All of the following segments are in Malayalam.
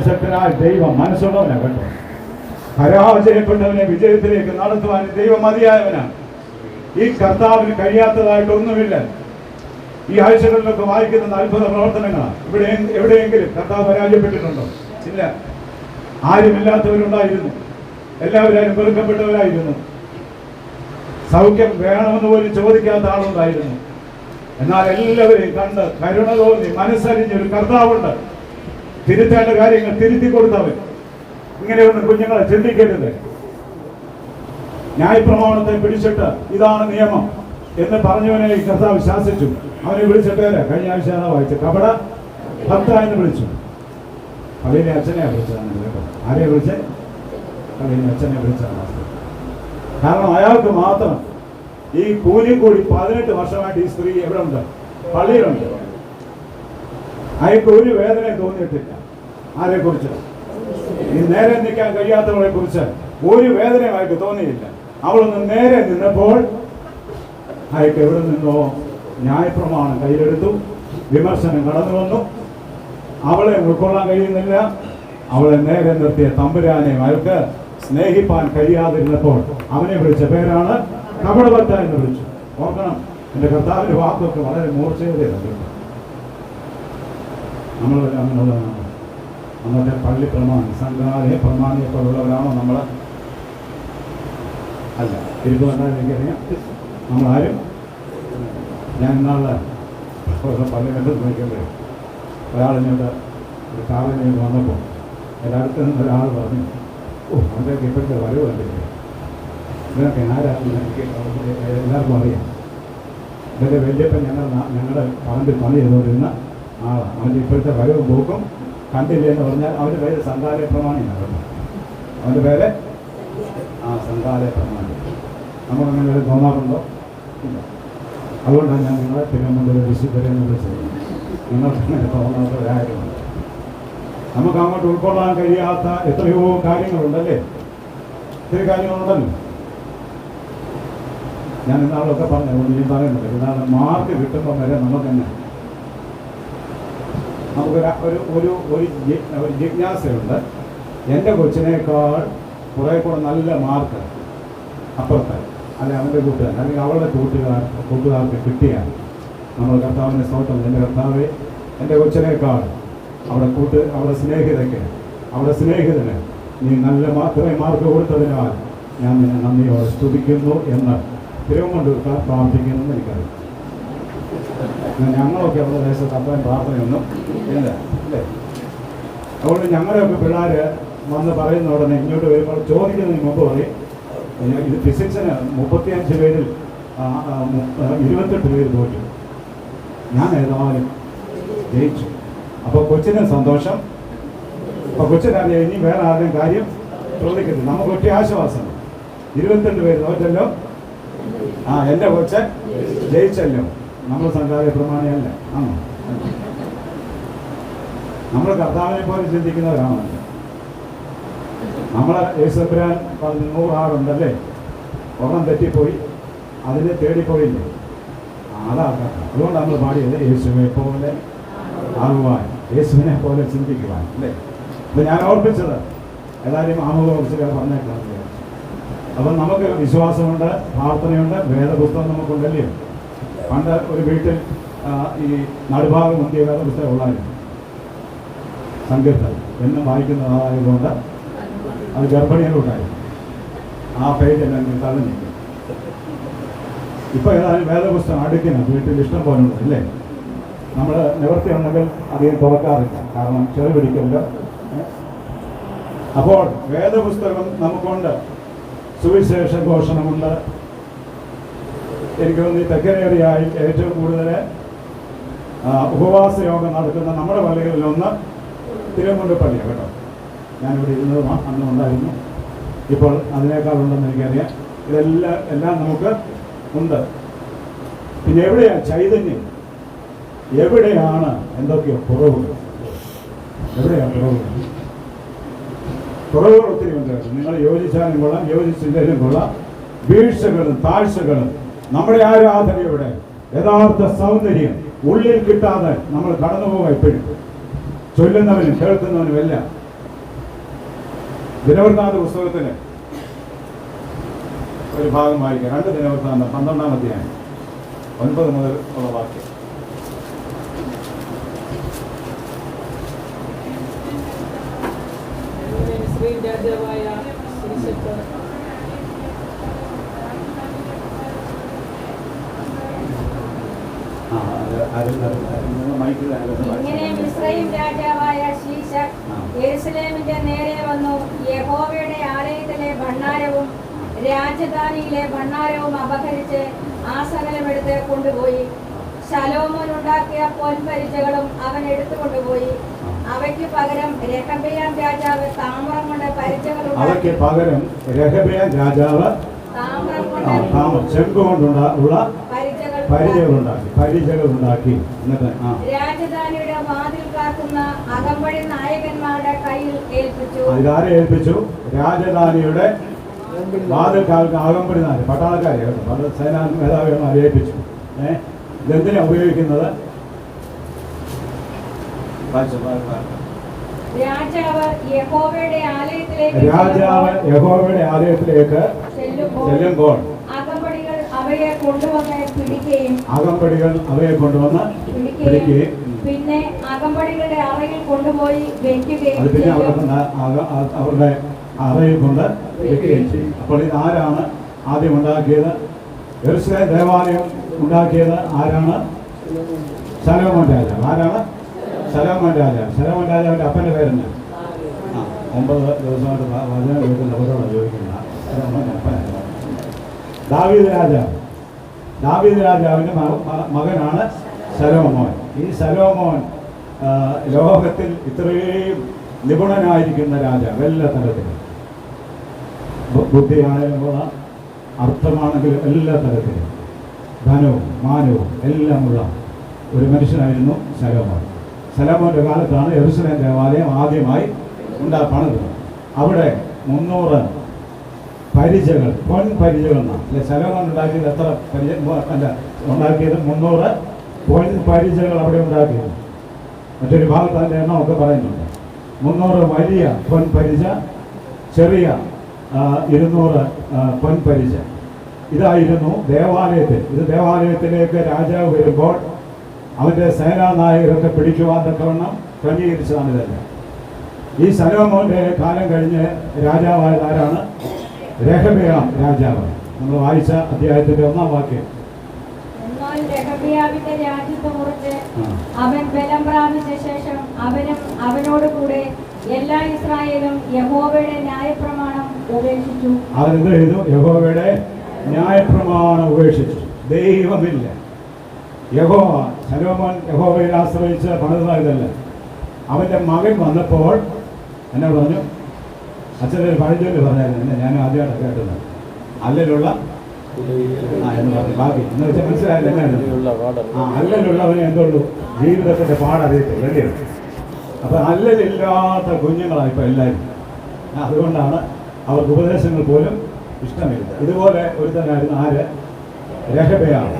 ശക്തനായ ദൈവം മനസ്സുള്ളവനാ കേട്ടോ. പരാജയപ്പെട്ടവനെ വിജയത്തിലേക്ക് നടത്തുവാൻ ദൈവം മതിയായവനാണ്. ഈ കർത്താവിന് കഴിയാത്തതായിട്ടൊന്നുമില്ല. ഈ ആഴ്ചകളിലൊക്കെ വായിക്കുന്ന അത്ഭുത പ്രവർത്തനങ്ങളാണ്. എവിടെയെങ്കിലും കർത്താവ് പരാജയപ്പെട്ടിട്ടുണ്ടോ? ഇല്ല. ആരുമില്ലാത്തവരുണ്ടായിരുന്നു, എല്ലാവരും വെറുക്കപ്പെട്ടവരായിരുന്നു, സൗഖ്യം വേണമെന്ന് പോലും ചോദിക്കാത്ത ആളുണ്ടായിരുന്നു. എന്നാൽ എല്ലാവരെയും കണ്ട് കരുണ തോന്നി മനസ്സറിഞ്ഞൊരു കർത്താവുണ്ട്. തിരുത്തേണ്ട കാര്യങ്ങൾ തിരുത്തി കൊടുത്തവൻ. ഇങ്ങനെയൊന്നും കുഞ്ഞുങ്ങളെ ചിന്തിക്കരുത്. ന്യായപ്രമാണത്തെ പിടിച്ചിട്ട് ഇതാണ് നിയമം എന്ന് പറഞ്ഞവനെ ഈ കർത്താവ് ശാസിച്ചു. അവനെ വിളിച്ചിട്ട് കഴിഞ്ഞ ആഴ്ച വായിച്ചു കപട ഭക്ത എന്ന് വിളിച്ചു. പള്ളിയിലെ അച്ഛനെ വിളിച്ചതാണ് കേട്ടോ. ആരെയെ വിളിച്ചേ? പള്ളിയിലെ അച്ഛനെ വിളിച്ചതാണ്. കാരണം അയാൾക്ക് മാത്രം ഈ കൂലിക്കൂടി 18 വർഷമായിട്ട് ഈ സ്ത്രീ എവിടെ ഉണ്ട്? പള്ളിയിലുണ്ട്. അയാൾക്ക് ഒരു വേദനയും തോന്നിയിട്ടില്ല. ആരെ കുറിച്ച്? ഈ നേരെ നിൽക്കാൻ കഴിയാത്തവളെ കുറിച്ച് ഒരു വേദനയും അയാൾക്ക് തോന്നിയില്ല. അവളൊന്ന് നേരെ നിന്നപ്പോൾ അയാൾക്ക് എവിടെ നിന്നോ ന്യായപ്രമാണം കയ്യിലെടുത്തു. വിമർശനം കടന്നു വന്നു. അവളെ ഉൾക്കൊള്ളാൻ കഴിയുന്നില്ല. അവളെ നേരെ നിർത്തിയ തമ്പുരാനെ അയാൾക്ക് സ്നേഹിപ്പാൻ കഴിയാതിരുന്നപ്പോൾ അവനെ വിളിച്ച പേരാണ് കപടഭക്ത എന്ന് വിളിച്ചു. ഓർക്കണം, എൻ്റെ കർത്താവിന്റെ വാക്കൊക്കെ വളരെ മൂർച്ചയോടെയാണ്. നമ്മൾ അന്നത്തെ പള്ളി പ്രമാണി സംഘാലയ പ്രമാണിയെപ്പോലുള്ളവരാണോ നമ്മൾ? അല്ല. തിരുപ്പതിനാറ് എനിക്കറിയാം. നമ്മളാരും ഞാൻ ഇന്നാളെ പള്ളി കണ്ടു നോക്കിയപ്പോൾ ഒരാളിനോട് ഒരു കാറിനോട് വന്നപ്പോൾ എൻ്റെ അടുത്ത് നിന്ന് ഒരാൾ പറഞ്ഞു, ഓ അതൊക്കെ ഇപ്പോഴത്തെ വരവ് കണ്ടില്ല, ഇതൊക്കെ ആരാണെന്ന് എനിക്ക് എല്ലാവർക്കും അറിയാം. ഇതിൻ്റെ വല്യപ്പൻ ഞങ്ങളുടെ പറമ്പിൽ പണി ചെയ്തുകൊണ്ടിരുന്ന ആളാണ്. അവൻ്റെ ഇപ്പോഴത്തെ വരവും പോക്കും കണ്ടില്ല എന്ന് പറഞ്ഞാൽ അവൻ്റെ പേര് സംഘാലയ പ്രമാണിയാണ്. അവൻ്റെ പേര് സംഘാലയ പ്രമാണി. നമുക്കങ്ങനെ തോന്നാറുണ്ടോ? ഇല്ല. അതുകൊണ്ടാണ് ഞാൻ നിങ്ങളെ തിരുവനന്തപുരം വിശുദ്ധരെന്ന് വിളിച്ചത്. നിങ്ങൾക്കങ്ങനെ തോന്നാത്തവരായിരുന്നു. നമുക്ക് അങ്ങോട്ട് ഉൾക്കൊള്ളാൻ കഴിയാത്ത എത്രയോ കാര്യങ്ങളുണ്ടല്ലേ? ഒത്തിരി കാര്യങ്ങളുണ്ടല്ലോ. ഞാൻ ഇന്നാളൊക്കെ പറഞ്ഞു, ഇനി പറയുന്നുണ്ട്. ഇന്നാളെ മാർക്ക് കിട്ടുമ്പോൾ വരെ നമുക്ക് തന്നെ നമുക്കൊരു ജിജ്ഞാസയുണ്ട്. എൻ്റെ കൊച്ചിനേക്കാൾ കുറേ കൂടെ നല്ല മാർക്ക് അപ്പുറത്ത് അല്ലെങ്കിൽ അവൻ്റെ കൂട്ടുകാരൻ അല്ലെങ്കിൽ അവളുടെ കൂട്ടുകാർക്ക് കിട്ടിയാൽ നമ്മൾ കർത്താവിൻ്റെ സ്തോത്രം, എൻ്റെ കർത്താവെ എൻ്റെ കൊച്ചിനേക്കാൾ അവിടെ സ്നേഹിതന് നീ നല്ല മാത്രമേ മാർക്ക് കൊടുത്തതിനാൽ ഞാൻ നിന്നെ നന്ദിയോടെ സ്തുതിക്കുന്നു എന്ന് തിരുവനന്തപുരത്ത് പ്രാർത്ഥിക്കുന്നെന്ന് എനിക്കറിയാം. ഞങ്ങളൊക്കെ അവിടെ ദേശത്ത് അത്രയും പ്രാർത്ഥനയൊന്നും ഇല്ല അല്ലേ? അതുകൊണ്ട് ഞങ്ങളുടെയൊക്കെ പിള്ളേർ വന്ന് പറയുന്ന ഉടനെ ഇങ്ങോട്ട് വരുമ്പോൾ ചോദിക്കുന്നതിന് മുമ്പ് പറയും, ഇത് ഫിസിക്സിന് 35 പേരിൽ 28 പേര് തോറ്റു, ഞാൻ ഏതായാലും ജയിച്ചു. അപ്പോൾ കൊച്ചിന് സന്തോഷം. അപ്പോൾ കൊച്ചിനറിയാം ഇനി വേറെ ആരുടെയും കാര്യം ചോദിക്കരുത്. നമുക്ക് ഒറ്റ ആശ്വാസം, 22 പേര് തോറ്റല്ലോ, എൻ്റെ കൊച്ചൻ ജയിച്ചല്ലോ. നമ്മൾ സംഘാലയ പ്രമാണിയല്ല. ആണോ? നമ്മൾ കർത്താവിനെ പോലെ ചിന്തിക്കുന്നവരാണല്ലോ. നമ്മളെ യേശുദമ്പുരാൻ 100 ആളുണ്ടല്ലേ, ഒരെണ്ണം തെറ്റിപ്പോയി, അതിനെ തേടിപ്പോയില്ലേ? അതാക്കാം. അതുകൊണ്ട് നമ്മൾ പാടിയത് യേശുവിനെ പോലെ ആകുവാൻ, യേശുവിനെ പോലെ ചിന്തിക്കുവാൻ അല്ലേ? അപ്പം ഞാൻ ഓർപ്പിച്ചത് എല്ലാവരും ആമുഖം കുറിച്ച് പറഞ്ഞേക്കാം. അപ്പം നമുക്ക് വിശ്വാസമുണ്ട്, പ്രാർത്ഥനയുണ്ട്, വേദപുസ്തകം നമുക്കുണ്ടല്ലോ. പണ്ട് ഒരു വീട്ടിൽ ഈ നടുഭാഗം മുന്തിയ വേദപുസ്തകം ഉള്ളായിരുന്നു. സങ്കീർത്തനം എന്നും വായിക്കുന്നതായതുകൊണ്ട് അത് ഗർഭിണികളുണ്ടായിരുന്നു. ആ പേജെല്ലാം തള്ളി നിൽക്കും. ഇപ്പോൾ ഏതായാലും വേദപുസ്തകം അടുക്കണം വീട്ടിൽ ഇഷ്ടം പോലെ ഉണ്ട് അല്ലേ? നമ്മൾ നിവൃത്തിയുണ്ടെങ്കിൽ അധികം തുറക്കാറില്ല, കാരണം ചെറു പിടിക്കല്ലോ. അപ്പോൾ വേദപുസ്തകം നമുക്കുണ്ട്, സുവിശേഷ ഘോഷണമുണ്ട്. എനിക്ക് തോന്നി തെക്കനേറിയായി ഏറ്റവും കൂടുതൽ ഉപവാസ യോഗം നടക്കുന്ന നമ്മുടെ പള്ളികളിലൊന്ന് തിരുവനന്തപുരം പള്ളിയാണ് കേട്ടോ. ഞാനിവിടെ ഇരുന്നത് അന്ന് ഉണ്ടായിരുന്നു. ഇപ്പോൾ അതിനേക്കാളുണ്ടെന്ന് എനിക്കറിയാം. എല്ലാം നമുക്ക് ഉണ്ട്. പിന്നെ എവിടെയാണ് ചൈതന്യം? എവിടെയാണ് എന്തൊക്കെയോ കുറവുകൾ? എവിടെയാണ് കുറവുകൾ ഒത്തിരി ഉണ്ട്. നിങ്ങൾ യോജിച്ചാലും കൊള്ളാം, യോജിച്ചില്ലെങ്കിലും കൊള്ളാം. വീഴ്ചകളും താഴ്ചകളും നമ്മുടെ ആരാധനയുടെ യഥാർത്ഥ സൗന്ദര്യം ഉള്ളിൽ കിട്ടാതെ നമ്മൾ കടന്നുപോകാൻ എപ്പോഴും ചൊല്ലുന്നവനും കേൾക്കുന്നവനും എല്ലാം ദിനവൃത്താന്ത പുസ്തകത്തിന് ഒരു ഭാഗം വായിക്കാം. 2 ദിനവൃത്താന്തം 12-ാം അധ്യായം 9 മുതൽ ഉള്ള വാക്യം. രാജാവായ ഇങ്ങനെ മിസ്രയീം രാജാവായ ശീശക് യെരൂശലേമിന്റെ നേരെ വന്നു. യഹോവയുടെ ആലയത്തിലെ ഭണ്ഡാരവും രാജധാനിയിലെ ഭണ്ഡാരവും അപഹരിച്ച് ആ സകലമെടുത്ത് കൊണ്ടുപോയി. ശലോമോൻ ഉണ്ടാക്കിയ പൊൻപരിചകളും അവൻ എടുത്തുകൊണ്ടുപോയി. അവയ്ക്ക് പകരം രഹബെയാം രാജാവ് താമ്രം കൊണ്ട് പരിചകൾ ഉണ്ടാക്കി. രാജധാനിയുടെ വാതിൽ കാക്കുന്ന അകമ്പടി നായകന്മാരുടെ കയ്യിൽ ഏൽപ്പിച്ചു. ഇതാരെ ഏൽപ്പിച്ചു? രാജധാനിയുടെ വാതിൽ കാക്കുന്ന അകമ്പടി നായകൻ, പട്ടാളക്കാരെ, സേനാ മേധാവികളെ ഏൽപ്പിച്ചു. ഇതെന്തിനാ ഉപയോഗിക്കുന്നത്? രാജാവ് യഹോവയുടെ ആലയത്തിലേക്ക് ചെല്ലുമ്പോൾ അകമ്പടികൾ അവയെ കൊണ്ടുവന്ന് പിടിക്കുകയും പിന്നെ അകമ്പടികളുടെ അറയിൽ കൊണ്ടുപോയി വെക്കുകയും അവരുടെ അറയിൽ കൊണ്ട് വെക്കുകയും ചെയ്യും. അപ്പോൾ ഇത് ആരാണ് ആദ്യം ഉണ്ടാക്കിയത്? യെരൂശലേം ദേവാലയം ഉണ്ടാക്കിയത് ആരാണ്? ശലോമോൻ രാജാവ്. ആരാണ്? ശലോമോൻ രാജാവ്. ശലോമോൻ രാജാവിന്റെ അപ്പന്റെ പേരെന്നെ 9 ദിവസമായിട്ട് വചനം കേൾക്കുന്ന അവരോട് ചോദിക്കുന്ന അപ്പനാണ് ദാവീദ് രാജാവ്. ദാവീദ് രാജാവിന്റെ മകനാണ് ശലോമോൻ. ഈ ശലോമോൻ ലോകത്തിൽ ഇത്രയും നിപുണനായിരിക്കുന്ന രാജാവ്. എല്ലാ തരത്തിലും ബുദ്ധിയാണെങ്കിലുള്ള അർത്ഥമാണെങ്കിലും എല്ലാ തരത്തിലും ധനവും മാനവും എല്ലാമുള്ള ഒരു മനുഷ്യനായിരുന്നു ശലോമോൻ. ശലോമോന്റെ കാലത്താണ് യെരൂശലേം ദേവാലയം ആദ്യമായി പണിതത്. അവിടെ 300 പരിചകൾ, പൊൻപരിചകൾ എന്നാണ്. അല്ലെ, ശലോമോൻ ഉണ്ടാക്കിയത് എത്ര ഉണ്ടാക്കിയത്? 300 പൊൻപരിചകൾ അവിടെ ഉണ്ടാക്കിയത്. മറ്റൊരു ഭാഗത്ത് അതിൻ്റെ എണ്ണമൊക്കെ പറയുന്നുണ്ട്. 300 വലിയ പൊൻപരിച, ചെറിയ 200 പൊൻപരിച. ഇതായിരുന്നു ദേവാലയത്തിൽ. ഇത് ദേവാലയത്തിലേക്ക് രാജാവ് വരുമ്പോൾ അവന്റെ സേനാനായകരൊക്കെ പിടിക്കുവാൻ തക്കവണ്ണം ക്രമീകരിച്ചതാണ് ഇതെല്ലാം. ഈ ശലോമോന്റെ കാലം കഴിഞ്ഞ് രാജാവായത് ആരാണ്? രഹബെയാം രാജാവ്. നമ്മൾ വായിച്ച അധ്യായത്തിന്റെ 1-ാം വാക്യം. എന്നാൽ രഹബെയാമിന്റെ രാജ്യത്തെക്കുറിച്ച് അവൻ ബലം പ്രാപിച്ച ശേഷം അവനും അവനോട് കൂടെ എല്ലാ ഇസ്രായേലും യഹോവയുടെ ന്യായപ്രമാണം ഉപേക്ഷിച്ചു. അവൻ എന്ത് ചെയ്തു? യഹോവയുടെ ന്യായപ്രമാണം ഉപേക്ഷിച്ചു. ദൈവമില്ല. ശലോമോൻ യഹോവയിൽ ആശ്രയിച്ച് പണിതല്ല. അവന്റെ മകൻ വന്നപ്പോൾ എന്നെ പറഞ്ഞു, അച്ഛനൊരു പഴഞ്ചൊല്ലി പറഞ്ഞായിരുന്നു, ഞാൻ ആദ്യമായിട്ട് കേട്ടത്. അല്ലലുള്ള എന്ന് പറഞ്ഞു. ബാക്കി എന്ന് വെച്ചാൽ മനസ്സിലായില്ല എന്നാണ്. അല്ലലുള്ളവനെ എന്തുള്ളൂ? ജീവിതത്തിന്റെ പാടറിയത്തില്ല. അല്ലേ? അപ്പൊ അല്ലലില്ലാത്ത കുഞ്ഞുങ്ങളാണ് ഇപ്പൊ എല്ലാവരും. അതുകൊണ്ടാണ് അവർക്ക് ഉപദേശങ്ങൾ പോലും ഇഷ്ടമില്ല. ഇതുപോലെ ഒരുത്തനായിരുന്നു ആര്? രഹബെയാം,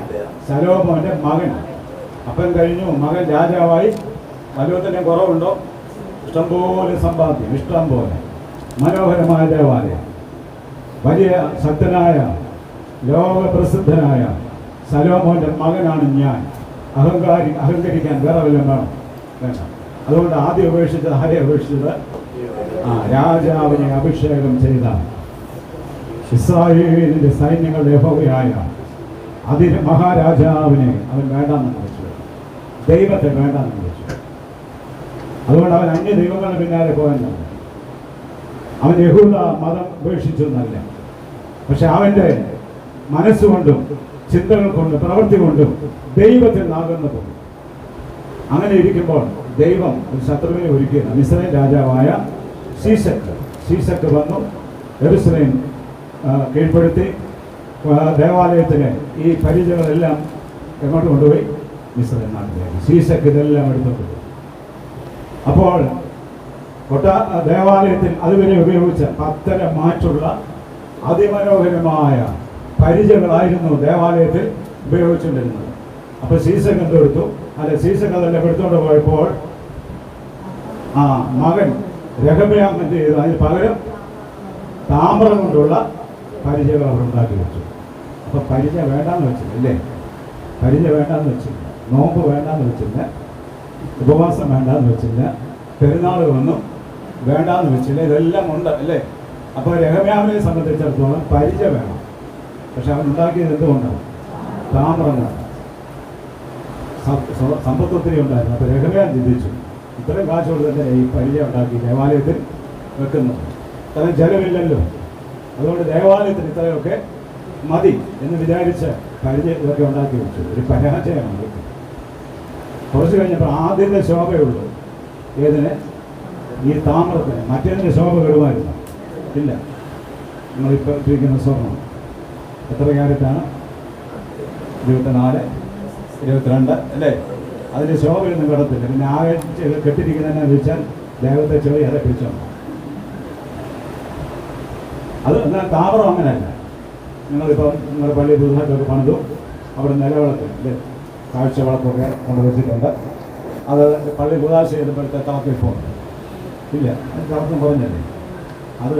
ശലോമോന്റെ മകൻ. അപ്പൻ കഴിഞ്ഞു, മകൻ രാജാവായി. വല്ലവത്തിന്റെ കുറവുണ്ടോ? ഇഷ്ടംപോലെ സമ്പാദ്യം, ഇഷ്ടം പോലെ മനോഹരമായ ദേവാലയം. വലിയ ശക്തനായ ലോകപ്രസിദ്ധനായ ശലോമോന്റെ മകനാണ് ഞാൻ. അഹങ്കരിക്കാൻ വേറെ വല്ലതും വേണ്ട. അതുകൊണ്ട് ആദ്യം ഉപേക്ഷിച്ചത് ആരെ ഉപേക്ഷിച്ചത്? രാജാവിനെ അഭിഷേകം ചെയ്ത ഇസ്രായേലിന്റെ സൈന്യങ്ങളുടെ യഹോവയായ മഹാരാജാവിനെ അവൻ വേണ്ടാന്ന് വെച്ചു. ദൈവത്തെ വേണ്ടാന്ന് വെച്ചു. അതുകൊണ്ട് അവൻ അന്യ ദൈവങ്ങളുടെ പിന്നാലെ പോകാൻ. അവൻ യഹൂദ മതം ഉപേക്ഷിച്ചു എന്നല്ല, പക്ഷെ അവന്റെ മനസ്സുകൊണ്ടും ചിന്തകൾ കൊണ്ടും പ്രവൃത്തി കൊണ്ടും ദൈവത്തിൽ നാകുന്നത്. അങ്ങനെ ഇരിക്കുമ്പോൾ ദൈവം ഒരു ശത്രുവിനെ ഒരുക്കിയത്. മിസ്രൈം രാജാവായ ശീശക്ക് വന്നു, യെരൂശലേം കീഴ്പ്പെടുത്തി. ദേവാലയത്തിന് ഈ പരിചകളെല്ലാം എങ്ങോട്ട് കൊണ്ടുപോയി? മിസ്രൈം നാട്ടിലേക്ക്. ശീശക്ക് ഇതെല്ലാം എടുത്തിട്ടുണ്ട്. അപ്പോൾ ദേവാലയത്തിൽ അതുവരെ ഉപയോഗിച്ച 10 മാറ്റുള്ള അതിമനോഹരമായ പരിചകളായിരുന്നു ദേവാലയത്തിൽ ഉപയോഗിച്ചുകൊണ്ടിരുന്നത്. അപ്പൊ ശീശക്ക് എന്തെടുത്തു? ശീശക്ക് അതെല്ലാം എടുത്തുകൊണ്ട് പോയപ്പോൾ മകൻ രഹബെയാം എന്ത് ചെയ്തു? അതിന് പകരം താമ്രം കൊണ്ടുള്ള പരിചകൾ അവർ ഉണ്ടാക്കി വെച്ചു. അപ്പൊ പരിച വേണ്ടാന്ന് വെച്ചില്ല അല്ലേ? പരിച വേണ്ടാന്ന് വെച്ചില്ല, നോമ്പ് വേണ്ടാന്ന് വെച്ചില്ല, ഉപവാസം വേണ്ടാന്ന് വെച്ചില്ല, പെരുന്നാളുകളൊന്നും വേണ്ടാന്ന് വെച്ചില്ല. ഇതെല്ലാം ഉണ്ട് അല്ലേ? അപ്പോൾ നെഹമ്യാവിനെ സംബന്ധിച്ചിടത്തോളം പരിച വേണം. പക്ഷെ അവൻ ഉണ്ടാക്കിയത് എന്തുകൊണ്ടാണ്? താമ്രം കൊണ്ട്. സമ്പത്ത് ഒത്തിരി ഉണ്ടായിരുന്നു. അപ്പോൾ നെഹമ്യാവ് ചിന്തിച്ചു, ഇത്രയും കാശ് കൊടുത്തല്ലേ ഈ പരിച ഉണ്ടാക്കി ദേവാലയത്തിൽ വെക്കുന്നത്, കാരണം ജലമില്ലല്ലോ, അതുകൊണ്ട് ദേവാലയത്തിന് ഇത്രയൊക്കെ മതി എന്ന് വിചാരിച്ച് പരിച ഇതൊക്കെ ഉണ്ടാക്കി വെച്ചു. ഒരു പരാജയമാണ്. കുറച്ച് കഴിഞ്ഞപ്പോൾ ആദ്യത്തെ ശോഭയുള്ളൂ ഏതിന്? ഈ താമ്രത്തിന്. മറ്റേതിൻ്റെ ശോഭ കെടുമായിരുന്നു ഇല്ല. നമ്മളിപ്പോൾ ഉപയോഗിക്കുന്ന സ്വർണം എത്ര ക്യാരറ്റാണ്? 24, 22 അല്ലേ? അതിൻ്റെ ശോഭയൊന്നും കിടത്തില്ല. പിന്നെ ആകെ കെട്ടിരിക്കുന്നതെന്നു വെച്ചാൽ ദേവത്തെ ചെറിയ അര പിടിച്ചോ. അത് എന്നാൽ താമ്രം അങ്ങനെയല്ല. നിങ്ങളിപ്പോൾ നിങ്ങളുടെ പള്ളി പുതുതായിട്ടൊക്കെ പണിതു, അവിടെ നിലവിളക്ക് അല്ലേ, കാഴ്ചവിളക്കൊക്കെ കൊണ്ടുവച്ചിട്ടുണ്ട്. അത് പള്ളി പുതാശ ചെയ്യുമ്പോഴത്തെ തിളക്കിൽ പോകും ഇല്ല, അത് തിളക്കം കുറഞ്ഞല്ലേ. അത്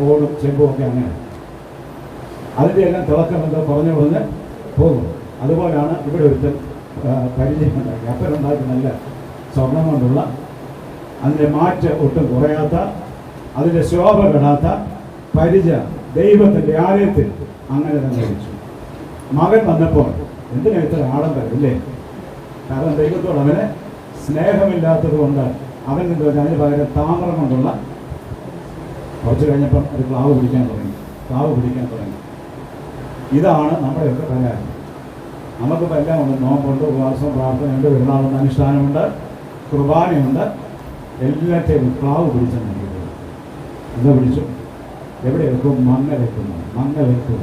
ഓടും ചെമ്പും ഒക്കെ അങ്ങനെ അതിൻ്റെ എല്ലാം തിളക്കം എന്തോ കുറഞ്ഞ് പോകും. അതുപോലെയാണ് ഇവിടെ ഒരുത്തൻ പരിചയം ഉണ്ടാക്കി, അപ്പനുണ്ടാക്കി നല്ല സ്വർണം കൊണ്ടുള്ള, അതിൻ്റെ മാറ്റ് ഒട്ടും കുറയാത്ത, അതിൻ്റെ ശോഭ കെടാത്ത പരിച ദൈവത്തിൻ്റെ ആലയത്തിൽ അങ്ങനെ തന്നെ വെച്ചു. മകൻ വന്നപ്പോൾ എന്തിനാ ഇത്ര ആഡംബരം ഇല്ലേ? കാരണം ദൈവത്തോട് അവന് സ്നേഹമില്ലാത്തത് കൊണ്ട് അവൻ എന്ത് വെച്ചാൽ അതിന് പകരം താമ്രം കൊണ്ടുള്ള. കുറച്ച് കഴിഞ്ഞപ്പം അത് ക്ലാവ് പിടിക്കാൻ തുടങ്ങി. ഇതാണ് നമ്മുടെയൊക്കെ പരാതി. നമുക്കിപ്പോൾ എല്ലാം ഉണ്ട്. നോമ്പുണ്ട്, ഉപവാസം, പ്രാർത്ഥനയുണ്ട്, പെരുന്നാളുണ്ട്, അനുഷ്ഠാനമുണ്ട്, കുർബാനയുണ്ട്. എല്ലാറ്റേലും ക്ലാവ് പിടിച്ചെന്നിരിക്കുന്നത്. എന്താ പിടിച്ചു? എവിടെ വെക്കും? മങ്ങലേക്കുക.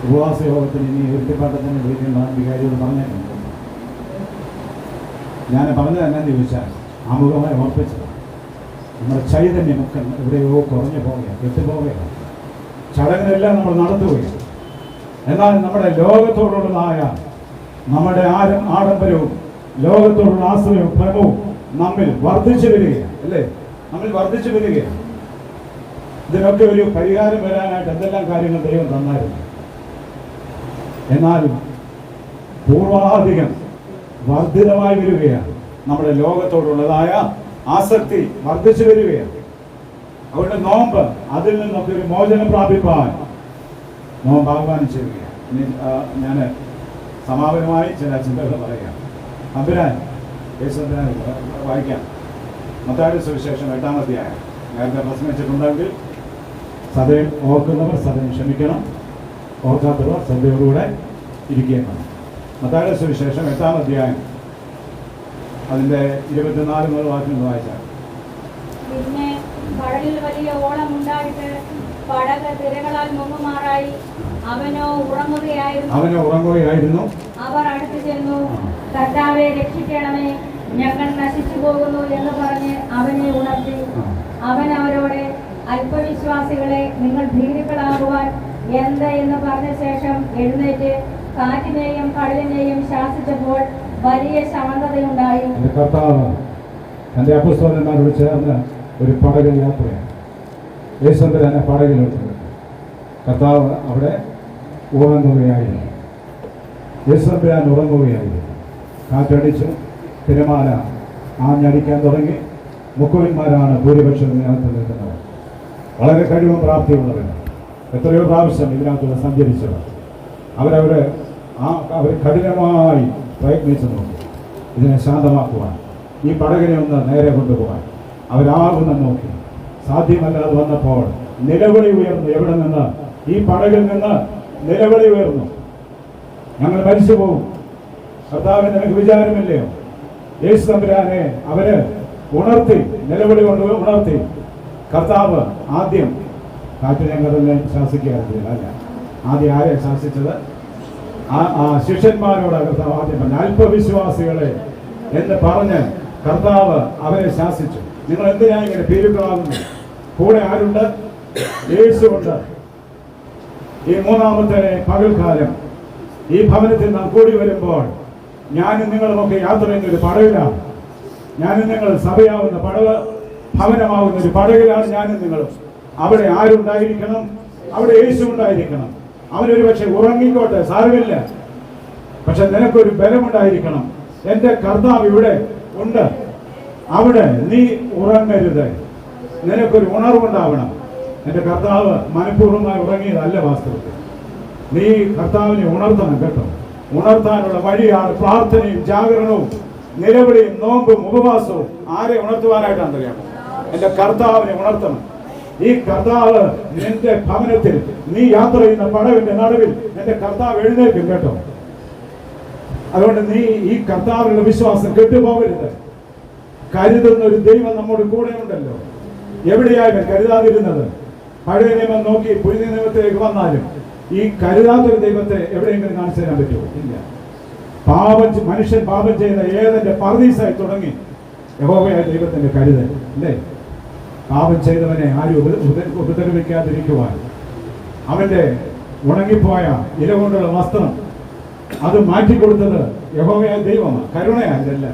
ഉപവാസ യോഗത്തിന് ഇനി ഇരുത്തിപ്പാട്ടത്തിന് വിളിക്കേണ്ട വികാരിയോട് പറഞ്ഞിട്ടുണ്ട്. ഞാൻ പറഞ്ഞത് എന്നാന്ന് ചോദിച്ചാൽ ആമുഖമായി ഓർപ്പിച്ചത് നമ്മുടെ ചൈതന്യമൊക്കെ എവിടെയോ കുറഞ്ഞു പോവുകയാണ്, കെട്ടുപോവുകയാണ്. ചടങ്ങിനെല്ലാം നമ്മൾ നടത്തുകയാണ്. എന്നാൽ നമ്മുടെ ലോകത്തോടുള്ളതായ നമ്മുടെ ആഡംബരവും ലോകത്തോടുള്ള ആശ്രയവും ഭ്രമവും നമ്മിൽ വർദ്ധിച്ചു വരികയാണ് അല്ലേ? ഇതിനൊക്കെ ഒരു പരിഹാരം വരാനായിട്ട് എന്തെല്ലാം കാര്യങ്ങൾ ദൈവം തന്നായിരുന്നു. എന്നാൽ പൂർവാധികം വർദ്ധിതമായി വരികയാണ്. നമ്മുടെ ലോകത്തോടുള്ളതായ ആസക്തി വർദ്ധിച്ചു വരികയാണ്. അവരുടെ നോമ്പ് അതിൽ നിന്നൊക്കെ ഒരു മോചനം പ്രാപിപ്പാൻ നോമ്പ് ആഹ്വാനം ചെയ്യുകയാണ്. ഇനി ഞാൻ സമാപനമായി ചില ചിന്തകൾ പറയാം. അമ്പുരാൻ യേശുദാൻ വായിക്കാം. മത്തായിയുടെ സുവിശേഷം 8-ാം അധ്യായം. നേരത്തെ പ്രസംഗിച്ചിട്ടുണ്ടെങ്കിൽ സദയം ഓർക്കുന്നവർ സദയം ക്ഷമിക്കണം, ഓർക്കാത്തവർ ശ്രദ്ധയോടുകൂടെ ഇരിക്കുകയാണ്. മത്തായിയുടെ സുവിശേഷം 8-ാം അധ്യായം അതിൻ്റെ 24 മുതൽ വാക്യം വായിച്ചാൽ. പിന്നെ കടലിൽ വലിയ ഓളം ഉണ്ടായിട്ട് പടക് തിരകളാൽ മുങ്ങുമാറായി. അവനോ ഉറങ്ങുകയായിരുന്നു. അവർ അടുത്തു ചെന്നു, കർത്താവെ രക്ഷിക്കണമേ, ഞങ്ങൾ നശിച്ചു പോകുന്നു എന്ന് പറഞ്ഞ് അവനെ ഉണർത്തി. അവൻ അവരോട്, അല്പവിശ്വാസികളെ, നിങ്ങൾ ഭീരുക്കളാകുവാൻ എന്ത് എന്ന് പറഞ്ഞ ശേഷം എഴുന്നേറ്റ് കാറ്റിനെയും കടലിനെയും ശാസിച്ചപ്പോൾ വലിയ ശാന്തതയുണ്ടായി. കർത്താവ് തന്റെ അപ്പോസ്തലന്മാരോട് ചേർന്ന് ഒരു പടകിൽ യാത്രയാണ്. യേശുദാനെ പടകിലുണ്ട്. കർത്താവ് അവിടെ ഉറങ്ങുകയായിരുന്നു. യേശുദാൻ ഉറങ്ങുകയായിരുന്നു. കാറ്റടിച്ചു, തിരമാല ആഞ്ഞടിക്കാൻ തുടങ്ങി. മുക്കുവന്മാരാണ് ഭൂരിപക്ഷം ഇതിനകത്ത് നിൽക്കുന്നവർ. വളരെ കഴിവും പ്രാപ്തിയുള്ളവരാണ്. എത്രയോ പ്രാവശ്യം ഇതിനകത്ത് സഞ്ചരിച്ചവർ. അവർ കഠിനമായി പ്രയത്നിച്ചു നോക്കി ഇതിനെ ശാന്തമാക്കുവാൻ, ഈ പടകിനെ ഒന്ന് നേരെ കൊണ്ടുപോകാൻ. അവരാകുന്ന നോക്കി. സാധ്യമല്ലാതെ വന്നപ്പോൾ നിലവിളി ഉയർന്നു. എവിടെ നിന്ന്? ഈ പടകിൽ നിന്ന് നിലവിളി ഉയർന്നു. ഞങ്ങൾ മരിച്ചു പോകും. കർത്താവിന് നിനക്ക് വിചാരമില്ലയോ? യേശു തമ്പുരാനെ അവര് ഉണർത്തി, നിലവിളി കൊണ്ട് ഉണർത്തി. കർത്താവ് ആദ്യം കാറ്റിനെ കടലിനെ ശാസിക്കുകയായിരുന്നില്ല. അല്ല, ആദ്യം ആരെ ശാസിച്ചത്? ആ ശിഷ്യന്മാരോട് കർത്താവ് ആദ്യം പറഞ്ഞു, അല്പവിശ്വാസികളെ എന്ന് പറഞ്ഞ് കർത്താവ് അവരെ ശാസിച്ചു. നിങ്ങൾ എന്തിനാ ഇങ്ങനെ ഭീരുക്കളാകുന്നു? കൂടെ ആരുണ്ട്? യേശുവുണ്ട്. ഈ മൂന്നാമത്തെ പകൽക്കാലം ഈ ഭവനത്തിൽ നാം കൂടി വരുമ്പോൾ ഞാനും നിങ്ങളുമൊക്കെ യാത്ര ചെയ്യുന്ന ഒരു പടവിലാണ്. ഞാനും നിങ്ങൾ സഭയാവുന്ന പടവ് ഭവനമാകുന്ന ഒരു പടകിലാണ് ഞാനും നിങ്ങളും. അവിടെ ആരുണ്ടായിരിക്കണം? അവിടെ യേശു ഉണ്ടായിരിക്കണം. അവനൊരു പക്ഷെ ഉറങ്ങിക്കോട്ടെ, സാരമില്ല. പക്ഷെ നിനക്കൊരു ബലമുണ്ടായിരിക്കണം. എന്റെ കർത്താവ് ഇവിടെ ഉണ്ട്. അവിടെ നീ ഉറങ്ങരുത്. നിനക്കൊരു ഉണർവുണ്ടാവണം. എന്റെ കർത്താവ് മനഃപൂർവ്വമായി ഉറങ്ങിയതല്ല വാസ്തവത്തിൽ. നീ കർത്താവിനെ ഉണർത്തണം കേട്ടോ. ഉണർത്താനുള്ള വഴിയാണ് പ്രാർത്ഥനയും ജാഗരണവും നിലവിളിയും നോമ്പും ഉപവാസവും. ആരെ ഉണർത്തുവാനായിട്ടാണ് അറിയാമോ? എന്റെ കർത്താവിനെ ഉണർത്തണം. ഈ കർത്താവ് നിന്റെ ഭവനത്തിൽ, നീ യാത്ര ചെയ്യുന്ന പടവിന്റെ നടുവിൽ എന്റെ കർത്താവ് എഴുന്നേൽക്കും കേട്ടോ. അതുകൊണ്ട് നീ ഈ കർത്താവിനുള്ള വിശ്വാസം കെട്ടുപോകരുത്. കരുതുന്ന ഒരു ദൈവം നമ്മുടെ കൂടെ ഉണ്ടല്ലോ. എവിടെയായാലും കരുതാതിരുന്നത്? പഴയ നിയമം നോക്കി പുതിയ നിയമത്തിലേക്ക് വന്നാലും ഈ കരുതാത്തൊരു ദൈവത്തെ എവിടെയെങ്കിലും കാണിച്ചു തരാൻ പറ്റുമോ? ഇല്ല. മനുഷ്യൻ പാപം ചെയ്യുന്ന ഏതെന്റെ പർദീസായി തുടങ്ങി യഹോവയായ ദൈവത്തിന്റെ കരുതൽ അല്ലേ? പാപം ചെയ്തവനെ ആരും ഉപദ്രവിക്കാതിരിക്കുവാൻ അവന്റെ ഉണങ്ങിപ്പോയ ഇല കൊണ്ടുള്ള വസ്ത്രം അത് മാറ്റിക്കൊടുത്തത് യഹോവയായ ദൈവമാണ്. കരുണയല്ല.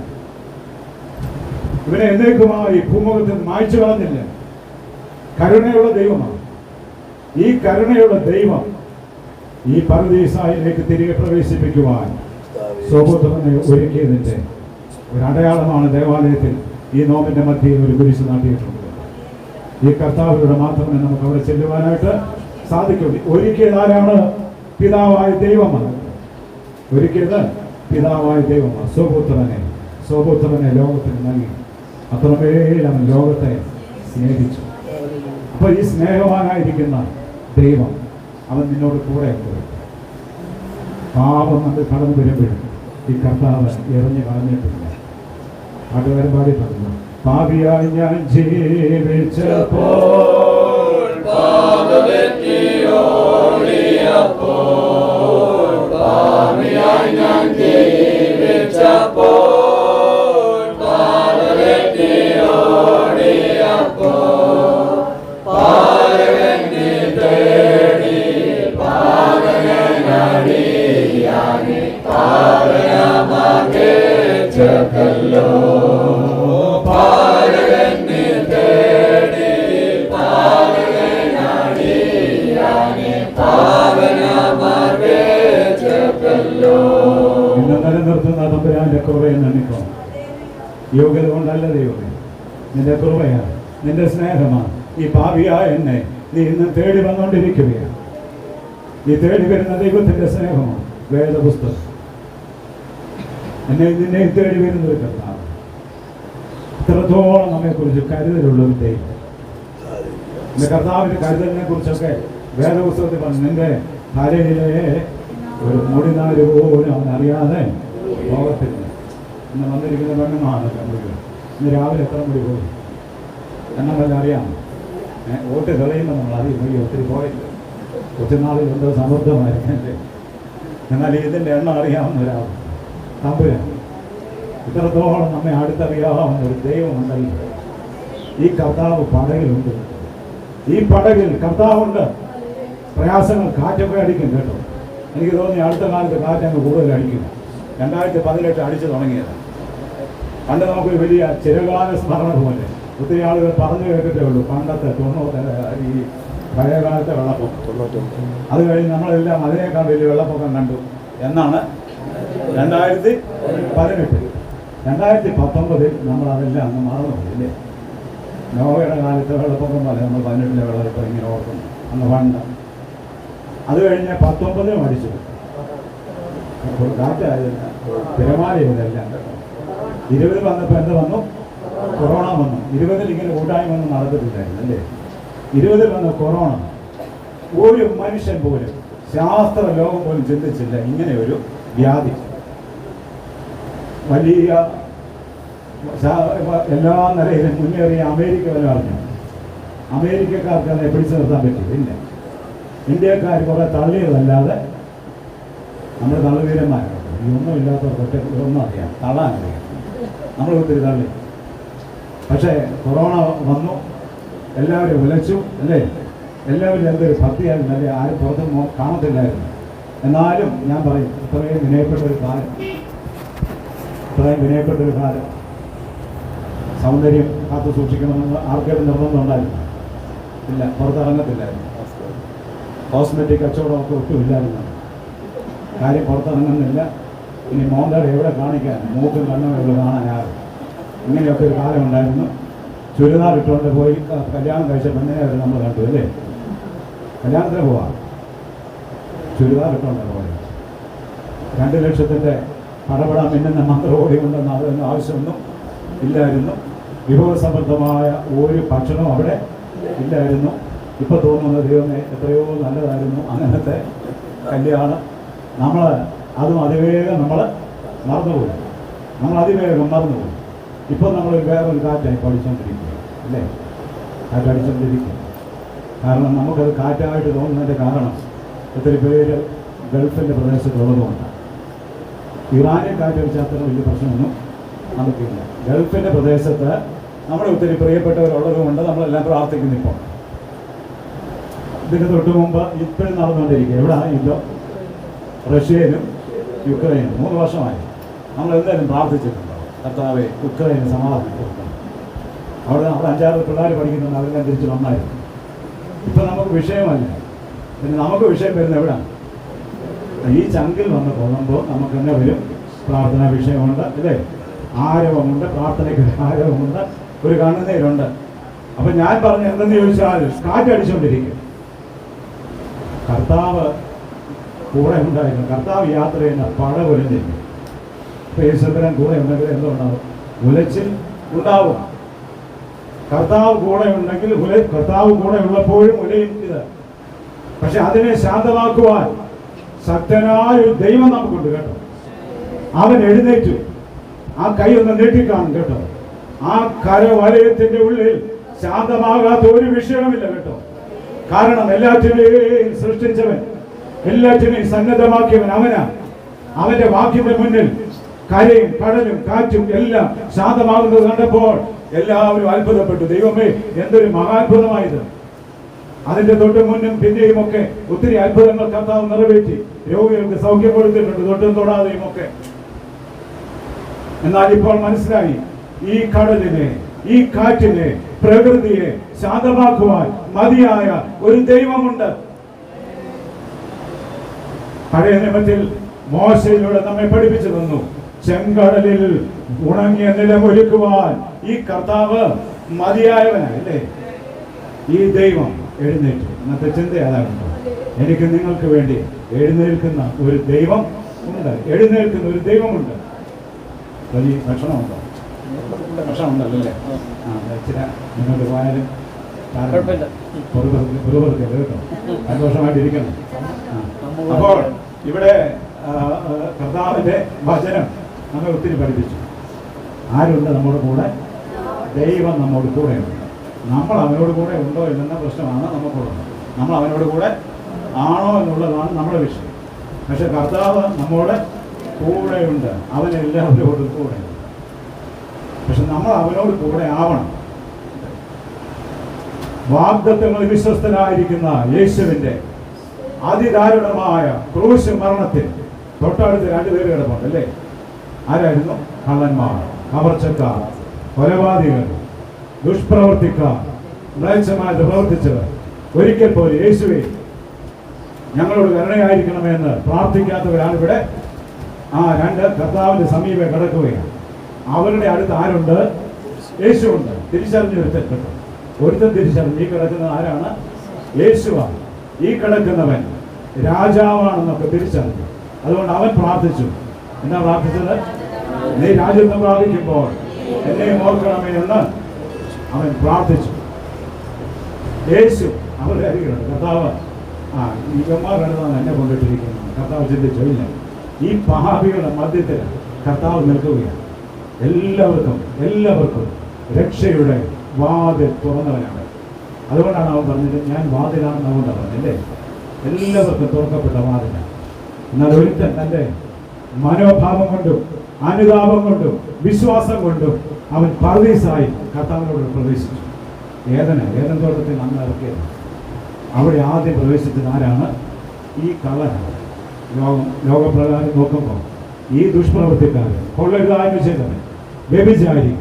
ഇവനെ എന്നേക്കുമായി ഭൂമുഖത്തിൽ മായ്ച്ചു കളഞ്ഞില്ല. കരുണയുള്ള ദൈവമാണ്. ഈ കരുണയുള്ള ദൈവം ഈ പർദീസായിലേക്ക് തിരികെ പ്രവേശിപ്പിക്കുവാൻ സ്വപുത്രനെ ഒരുക്കിയതിന്റെ ഒരു അടയാളമാണ് ദേവാലയത്തിൽ ഈ നോമ്പിന്റെ മധ്യയിൽ ഒരു കുരിശ് നാട്ടിയിട്ടുണ്ട്. ഈ കർത്താവിലൂടെ മാത്രമേ നമുക്ക് അവിടെ ചെല്ലുവാനായിട്ട് സാധിക്കും. ഒരിക്കൽ ആരാണ്? പിതാവായ ദൈവമാണ്. ഒരിക്കൽ പിതാവായ ദൈവമാണ്. സ്വപുത്രനെ ലോകത്തിന് നൽകി. അത്രമേൽ അവൻ ലോകത്തെ സ്നേഹിച്ചു. അപ്പൊ ഈ സ്നേഹവാനായിരിക്കുന്ന ദൈവം അവൻ നിന്നോട് കൂടെ ഉണ്ട്. പാപം നമ്മൾ കടന്നു വരുമ്പോഴും ഈ കർത്താവ് എറിഞ്ഞു കളഞ്ഞിട്ടില്ല. പാട്ടുകാരൻ പാടിയിട്ടുണ്ട്, പാപിയായി ഞാൻ ജീവിച്ചപ്പോൾ നിലനിർത്തുന്ന തമ്പുരാന്റെ കൃപയെ നന്ദിക്കണം. യോഗ്യത കൊണ്ടല്ല ദൈവമേ, നിന്റെ കൃപയാണ്, നിന്റെ സ്നേഹമാണ്. ഈ പാപിയായ എന്നെ നീ ഇന്ന് തേടി വന്നുകൊണ്ടിരിക്കുകയാണ്. ഈ തേടി വരുന്ന ദൈവത്തിന്റെ സ്നേഹമാണ് വേദപുസ്തകം. എന്നെ നിന്നെ തേടി വരുന്നൊരു കർത്താവ്. ഇത്രത്തോളം നമ്മെക്കുറിച്ച് കരുതലുള്ളൊരു ദൈവം. എന്റെ കർത്താവിന്റെ കരുതലിനെ കുറിച്ചൊക്കെ വേദപുസ്തകത്തിൽ പറഞ്ഞു. നിന്റെ തലയിലെ ഒരു മുടിനാല് പോലും അവൻ അറിയാതെ പോകത്തില്ല. ഇന്ന് വന്നിരിക്കുന്ന പെണ്ണുമാണ് കണ്ടുപിടിക്കുക. ഇന്ന് രാവിലെ എത്ര മുടി പോയി എന്നെ വല്ല അറിയാം. വോട്ട് തെളിയുമ്പോൾ നമ്മൾ അറിയും ഒത്തിരി പോയില്ല. ഒത്തിരിനാളിൽ എന്തോ സമൃദ്ധമായിരിക്കല്ലേ. എന്നാൽ ഇതിൻ്റെ എണ്ണം അറിയാവുന്ന ഒരാൾ തമ്പുരാൻ. ഇത്രത്തോളം നമ്മെ അടുത്തറിയാവുന്ന ഒരു ദൈവമുണ്ടല്ലോ. ഈ കർത്താവ് പടകിലുണ്ട്. ഈ പടകിൽ കർത്താവുണ്ട്. പ്രയാസങ്ങൾ കാറ്റൊക്കെ അടിക്കും കേട്ടോ. എനിക്ക് തോന്നി അടുത്ത കാലത്ത് കാറ്റങ്ങ് കൂടുതൽ അടിക്കും. 2018 അടിച്ചു തുടങ്ങിയത്. പണ്ട് നമുക്കൊരു വലിയ ചിരകാല സ്മരണ പോലെ ഒത്തിരി ആളുകൾ പറഞ്ഞു കേട്ടിട്ടേ ഉള്ളൂ. പണ്ടത്തെ 90 ഈ പഴയകാലത്തെ വെള്ളപ്പൊക്കം. അത് കഴിഞ്ഞ് നമ്മളെല്ലാം അതിനേക്കാൾ വലിയ വെള്ളപ്പൊക്കം കണ്ടു എന്നാണ് 2018. 2019 നമ്മളതെല്ലാം അങ്ങ് മറന്നുപോയി അല്ലേ? നോവയുടെ കാലത്തെ വെള്ളപ്പൊക്കം പോലെ നമ്മൾ 18 വെള്ളപ്പൊക്കം ഇങ്ങനെ ഓർക്കുന്നു. അന്ന് പണ്ട് അത് കഴിഞ്ഞ് 19 മരിച്ചു. കാറ്റായതല്ല, തിരമാലയതെല്ലാം കേട്ടോ. 20 വന്നപ്പോൾ എന്ത് വന്നു? കൊറോണ വന്നു. 20 ഇങ്ങനെ കൂട്ടായ്മ ഒന്നും നടന്നിട്ടില്ലായിരുന്നു അല്ലേ? 20 വന്ന കൊറോണ. ഒരു മനുഷ്യൻ പോലും, ശാസ്ത്ര ലോകം പോലും ചിന്തിച്ചില്ല ഇങ്ങനെ ഒരു വ്യാധി. വലിയ എല്ലാ നിലയിലും മുന്നേറിയ അമേരിക്ക വരെ അറിഞ്ഞു. അമേരിക്കക്കാർക്ക് അതിനെ പിടിച്ചു നിർത്താൻ പറ്റില്ല. ഇന്ത്യക്കാർ കുറെ തള്ളിയതല്ലാതെ നമ്മൾ തള്ളുവീരന്മാരാണ്. ഒന്നും ഇല്ലാത്തവർക്ക് ഒന്നും അറിയാം, തള്ളാനറിയാം. നമ്മൾ ഒത്തിരി തള്ളി. പക്ഷേ കൊറോണ വന്നു, എല്ലാവരും വിലച്ചു അല്ലേ? എല്ലാവരും എന്തൊരു ഭക്തിയായിരുന്നു അല്ലേ? ആരും പുറത്ത് കാണത്തില്ലായിരുന്നു. എന്നാലും ഞാൻ പറയും, ഇത്രയും വിനയപ്പെട്ടൊരു കാലം. സൗന്ദര്യം കാത്തു സൂക്ഷിക്കണമെന്ന് ആർക്കെങ്കിലും നിർബന്ധമുണ്ടായിരുന്നു? ഇല്ല, പുറത്തിറങ്ങത്തില്ലായിരുന്നു. കോസ്മെറ്റിക് കച്ചവടമൊക്കെ ഒട്ടുമില്ലായിരുന്നു. കാര്യം പുറത്തിറങ്ങുന്നില്ല. ഇനി മോന്തയുടെ എവിടെ കാണിക്കാൻ, മൂക്കും കണ്ണും എവിടെ കാണാനാകും. ഇങ്ങനെയൊക്കെ ഒരു കാലം ഉണ്ടായിരുന്നു. ചുരിദാർ ഇട്ടുകൊണ്ട് പോയി കല്യാണം കഴിച്ച പെണ്ണിനെ വരെ നമ്മൾ കണ്ടു അല്ലേ? കല്യാണത്തിന് പോവാം ചുരിദാർ ഇട്ടുകൊണ്ട് പോയി 2 ലക്ഷത്തിൻ്റെ പടപട മിന്നുന്ന മന്ത്രോടി കൊണ്ടെന്ന് അതൊന്നും ആവശ്യമൊന്നും ഇല്ലായിരുന്നു. വിഭവസമൃദ്ധമായ ഒരു ഭക്ഷണവും അവിടെ ഇല്ലായിരുന്നു. ഇപ്പോൾ തോന്നുന്നത് ദൈവമേ എത്രയോ നല്ലതായിരുന്നു അങ്ങനത്തെ കല്യാണം. നമ്മൾ അതും അതിവേഗം നമ്മൾ മറന്നുപോയി. ഇപ്പോൾ നമ്മൾ വേറൊരു കാറ്റായി പഠിച്ചുകൊണ്ടിരിക്കുക അല്ലേ? കാറ്റടിച്ചുകൊണ്ടിരിക്കുക. കാരണം നമുക്കത് കാറ്റായിട്ട് തോന്നുന്നതിൻ്റെ കാരണം ഒത്തിരി പേര് ഗൾഫിൻ്റെ പ്രദേശത്തുള്ളതുകൊണ്ടാണ്. ഇറാനിൽ കാറ്റടിച്ചാൽ അത്ര വലിയ പ്രശ്നമൊന്നും നമുക്കില്ല. ഗൾഫിൻ്റെ പ്രദേശത്ത് നമ്മുടെ ഒത്തിരി പ്രിയപ്പെട്ടവരുള്ളത് കൊണ്ട് നമ്മളെല്ലാം പ്രാർത്ഥിക്കുന്നു. ഇപ്പോൾ ഇതിന് തൊട്ട് മുമ്പ് ഇപ്പോഴും നടന്നുകൊണ്ടിരിക്കുക. എവിടെയാണ് യുദ്ധം? റഷ്യയിലും യുക്രൈനും. 3 വർഷമായി നമ്മൾ എന്തായാലും പ്രാർത്ഥിച്ചിട്ടുണ്ടോ? കർത്താവെ യുക്രൈന് സമാധാനം കൊടുക്കണം. അവിടെ 5-6 പിള്ളേർ പഠിക്കുന്നുണ്ട്, അവരെല്ലാം തിരിച്ച് വന്നായിരുന്നു. ഇപ്പം നമുക്ക് വിഷയമല്ല. പിന്നെ നമുക്ക് വിഷയം വരുന്നത് എവിടെയാണ്? ഈ ചങ്കിൽ വന്ന് പോകുമ്പോൾ നമുക്ക് തന്നെ വരും. പ്രാർത്ഥനാ വിഷയമുണ്ട് അല്ലേ? ആരവമുണ്ട്, പ്രാർത്ഥനയ്ക്ക് ആരവമുണ്ട്, ഒരു കണ്ണുനീരുണ്ട്. അപ്പം ഞാൻ പറഞ്ഞ എന്തെന്ന് ചോദിച്ചാൽ കാറ്റടിച്ചുകൊണ്ടിരിക്കും. കർത്താവ് കൂടെ ഉണ്ടായിരുന്നു. കർത്താവ് യാത്ര ചെയ്യുന്ന പട ഉലഞ്ഞിരിക്കും. ഇപ്പം യേശുദാൻ കൂടെ ഉണ്ടെങ്കിൽ എന്തുണ്ടാവും? ഉലച്ചിൽ ഉണ്ടാവും. കർത്താവ് കൂടെ ഉണ്ടെങ്കിൽ കർത്താവ് കൂടെ ഉള്ളപ്പോഴും ഉലയും ഇത്. പക്ഷെ അതിനെ ശാന്തമാക്കുവാൻ ശക്തനായ ഒരു ദൈവം നമുക്കുണ്ട് കേട്ടോ. അവൻ എഴുന്നേറ്റു. ആ കൈ ഒന്ന് നീട്ടിക്കാണും കേട്ടോ. ആ കരവലയത്തിന്റെ ഉള്ളിൽ ശാന്തമാകാത്ത ഒരു വിഷയമില്ല കേട്ടോ. കാരണം എല്ലാറ്റിനെയും സൃഷ്ടിച്ചവൻ, എല്ലാറ്റിനെയും സന്നദ്ധമാക്കിയവൻ അവനാ. അവന്റെ വാക്കിന്റെ മുന്നിൽ കരയും കടലും കാറ്റും എല്ലാം ശാന്തമാകുന്നത് കണ്ടപ്പോൾ എല്ലാവരും അത്ഭുതപ്പെട്ടു. ദൈവമേ, എന്തൊരു മഹാത്ഭുതമായത്! അതിന്റെ തൊട്ട് മുന്നും പിന്നെയും ഒക്കെ ഒത്തിരി അത്ഭുതങ്ങൾ കർത്താവ് നിറവേറ്റി. രോഗികൾക്ക് സൗഖ്യം കൊടുത്തിട്ടുണ്ട്, തൊട്ടും തൊടാതെയും ഒക്കെ. എന്നാൽ ഇപ്പോൾ മനസ്സിലായി, ഈ കടലിനെ, ഈ കാറ്റിനെ, പ്രകൃതിയെ ശാന്തമാക്കുവാൻ മതിയായ ഒരു ദൈവമുണ്ട്. പഴയ നിയമത്തിൽ മോശയിലൂടെ നമ്മെ പഠിപ്പിച്ചു തന്നു. ചെങ്കടലിൽ ഉണങ്ങിയ നിലമൊരുക്കുവാൻ ഈ കർത്താവ് മതിയായവനല്ലേ? ഈ ദൈവം എഴുന്നേറ്റു. ഇന്നത്തെ ചിന്ത അതാകുന്നു. എനിക്ക് നിങ്ങൾക്ക് വേണ്ടി എഴുന്നേൽക്കുന്ന ഒരു ദൈവം ഉണ്ട്. എഴുന്നേൽക്കുന്ന ഒരു ദൈവമുണ്ട്. വലിയ ഭക്ഷണമുണ്ടോ? ഭക്ഷണമുണ്ടല്ലേ? ഇച്ചിരി നിങ്ങൾക്ക് പോയാലും കേട്ടോ, സന്തോഷമായിട്ടിരിക്കണം. അപ്പോൾ ഇവിടെ കർത്താവിന്റെ വചനം നമ്മെ ഒത്തിരി പഠിപ്പിച്ചു. ആരുണ്ട് നമ്മുടെ കൂടെ? ദൈവം നമ്മോട് കൂടെയുണ്ട്. നമ്മൾ അവനോട് കൂടെ ഉണ്ടോ എന്ന പ്രശ്നമാണ് നമുക്കുള്ളത്. നമ്മൾ അവനോട് കൂടെ ആണോ എന്നുള്ളതാണ് നമ്മുടെ വിഷയം. പക്ഷെ കർത്താവ് നമ്മോട് കൂടെയുണ്ട്. അവനെല്ലാവരോടും കൂടെയുണ്ട്. പക്ഷെ നമ്മൾ അവനോട് കൂടെ ആവണം. വാഗ്ദത്തങ്ങളിൽ വിശ്വസ്തനായിരിക്കുന്ന യേശുവിന്റെ അതിദാരുണമായ ക്രൂശ് മരണത്തിൽ തൊട്ടടുത്ത് 2 പേര് കിടപ്പുണ്ട് അല്ലേ? ആരായിരുന്നു? കള്ളന്മാർ, കവർച്ചക്കാർ, കൊലപാതകർ, ദുഷ്പ്രവർത്തിക്കാർ, മ്ലേച്ഛമായിട്ട് പ്രവർത്തിച്ചവർ. ഒരിക്കൽ പോലും യേശുവേ ഞങ്ങളോട് കരുണയായിരിക്കണമെന്ന് പ്രാർത്ഥിക്കാത്തവരാണിവിടെ. ആ 2 കർത്താവിന്റെ സമീപം കിടക്കുകയാണ്. അവരുടെ അടുത്ത് ആരുണ്ട്? യേശുവുണ്ട്. തിരിച്ചറിഞ്ഞ് ഒരുത്തൻ തിരിച്ചറിഞ്ഞ് ഈ കിടക്കുന്നത് ആരാണ്? യേശുവാണ്. ഈ കിടക്കുന്നവൻ രാജാവാണെന്നൊക്കെ തിരിച്ചറിഞ്ഞു. അതുകൊണ്ട് അവൻ പ്രാർത്ഥിച്ചു. എന്താ പ്രാർത്ഥിച്ചത്? നീ രാജ്യത്വം പ്രാപിക്കുമ്പോൾ എന്നെയും ഓർക്കണമേ എന്ന് അവൻ പ്രാർത്ഥിച്ചു. യേശു അവരുടെ അരികിലുണ്ട്. കർത്താവ് ഈ ഗമ്മാരെടുത്താണ് എന്നെ കൊണ്ടിട്ടിരിക്കുന്നത്. കർത്താവ് ചിന്തിച്ചില്ല. ഈ പാപികളുടെ മധ്യത്തിൽ കർത്താവ് നിൽക്കുകയാണ്. എല്ലാവർക്കും രക്ഷയുടെ വാതിൽ തുറന്നവനാണ്. അതുകൊണ്ടാണ് അവൻ പറഞ്ഞത്, ഞാൻ വാതിലാണെന്ന്. അതുകൊണ്ടാണ് പറഞ്ഞല്ലേ, എല്ലാവർക്കും തുറക്കപ്പെട്ട വാതിലാണ്. എന്നാൽ ഒരുത്തൻ തൻ്റെ മനോഭാവം കൊണ്ടും അനുതാപം കൊണ്ടും വിശ്വാസം കൊണ്ടും അവൻ പർദീസായി കർത്താവിനോട് പ്രവേശിച്ചു. ഏദൻ തോട്ടത്തിൽ അന്ന് ഇറക്കിയത്. അവിടെ ആദ്യം പ്രവേശിച്ചത് ആരാണ്? ഈ കള്ളനാണ്. ലോകപ്രകാരം നോക്കുമ്പോൾ ഈ ദുഷ്പ്രവൃത്തിക്കാരൻ, കൊള്ളരുതായ്മ ചെയ്തവൻ, വ്യഭിചാരി,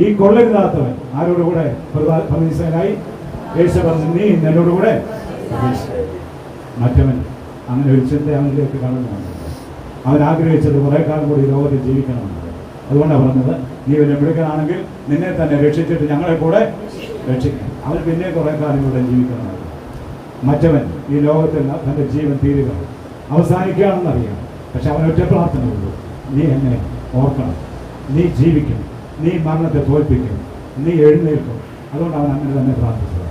ഈ കൊള്ളരുതാത്തവൻ ആരോടുകൂടെ പ്രതിസനായി? യേശു പറഞ്ഞു, നീ എന്നോടുകൂടെ. മറ്റവൻ അങ്ങനെ ഒരു ചിന്ത അവനിലേക്ക് കടന്നു വന്നു. അവൻ ആഗ്രഹിച്ചത് കുറെ കാലം കൂടി ഈ ലോകത്തിൽ ജീവിക്കണമെന്നത്. അതുകൊണ്ടാണ് പറഞ്ഞത്, നീ ഇവനെ വിളിക്കണമെങ്കിൽ നിന്നെ തന്നെ രക്ഷിച്ചിട്ട് ഞങ്ങളെ കൂടെ രക്ഷിക്കണം. അവൻ പിന്നെ കുറെ കാലം കൂടെ ജീവിക്കണമെന്ന്. മറ്റവൻ ഈ ലോകത്തിൽ തൻ്റെ ജീവൻ തീരുക അവസാനിക്കുകയാണെന്നറിയാം. പക്ഷെ അവൻ ഒറ്റ പ്രാർത്ഥനയുള്ളൂ, നീ എന്നെ ഓർക്കണം, നീ ജീവിക്കും, നീ മരണത്തെ തോൽപ്പിക്കും, നീ എഴുന്നേൽക്കും. അതുകൊണ്ട് അവൻ അങ്ങനെ തന്നെ പ്രാർത്ഥിച്ചത്,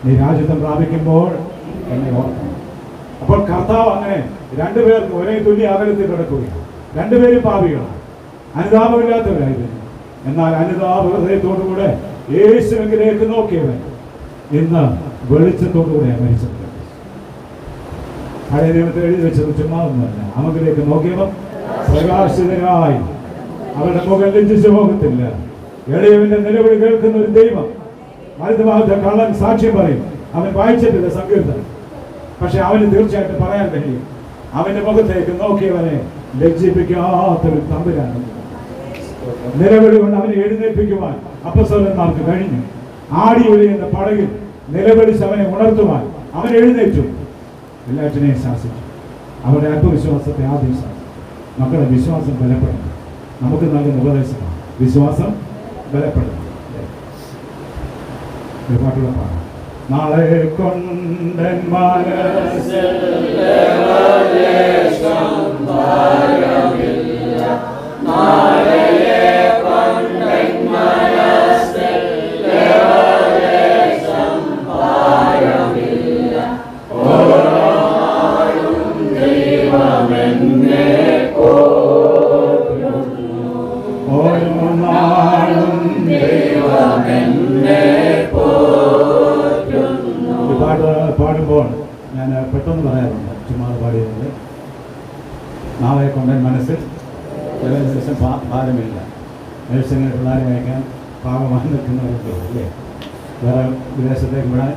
നീ രാജ്യത്വം പ്രാപിക്കുമ്പോൾ എന്നെ ഓർക്കണം. അപ്പോൾ കർത്താവ് അങ്ങനെ രണ്ടുപേർക്ക് ഒരേ തുല്യ അകലത്തിൽ കിടക്കുകയാണ്. രണ്ടുപേരും പാപികളാണ്, അനുതാപമില്ലാത്തവരായിരുന്നു. എന്നാൽ അനുതാപ ഹൃദയത്തോടുകൂടെ യേശുവിലേക്ക് നോക്കിയവൻ ഇന്ന് വെളിച്ചത്തോടുകൂടെ മരിച്ചത്. പഴയ നിയമത്തിൽ എഴുതി വെച്ചത് ചുമ്മാ ഒന്നുമല്ല. അമകിലേക്ക് നോക്കിയവൻ പ്രകാശിതനായി, അവരുടെ മുഖം ലജ്ജിച്ചു പോകത്തില്ല. എളിയവന്റെ നിലവിളി കേൾക്കുന്ന ഒരു ദൈവം. വലതുഭാഗത്തെ കള്ളൻ സാക്ഷ്യം പറയും, അവൻ വായിച്ചിട്ടില്ല സങ്കീർത്തനം, പക്ഷെ അവന് തീർച്ചയായിട്ടും പറയാൻ കഴിയും, അവന്റെ മുഖത്തേക്ക് നോക്കിയവനെ ലജ്ജിപ്പിക്കാത്തൊരു തമ്പുരാണ്. നിലവിളി കൊണ്ട് അവനെ എഴുന്നേൽപ്പിക്കുവാൻ അപ്പസ്തലന്മാർക്ക് കഴിഞ്ഞു. ആടി ഒഴിയുന്ന പടകിൽ നിലവിളിച്ച് അവനെ ഉണർത്തുവാൻ അവൻ എഴുന്നേറ്റു. എല്ലാറ്റിനെയും ശാസിച്ചു. അവരുടെ ആത്മവിശ്വാസത്തെ ആദ്യം ശാസിച്ചു. മക്കളെ, വിശ്വാസം ബലപ്പെടുന്നു. നമുക്ക് നൽകുന്ന ഉപദേശമാണ് വിശ്വാസം ബലപ്പെടുന്നു. ഒരു പാട്ടുള്ള പാടാം. നാളെ കൊണ്ടൻ മനസ്സിൽ പാടുമ്പോൾ ഞാൻ പെട്ടെന്ന് പറയാറുണ്ട്, ചുമ്മാ പാടിയത്. നാളെ കൊണ്ടൻ മനസ്സിൽ ദിവസം ഭാരമില്ല. നേഴ്സിംഗ് പിള്ളേരെ അയക്കാൻ പാകമായി നിൽക്കുന്നവരുണ്ട്, അല്ലേ? വേറെ വിദേശത്തേക്ക് വിടാൻ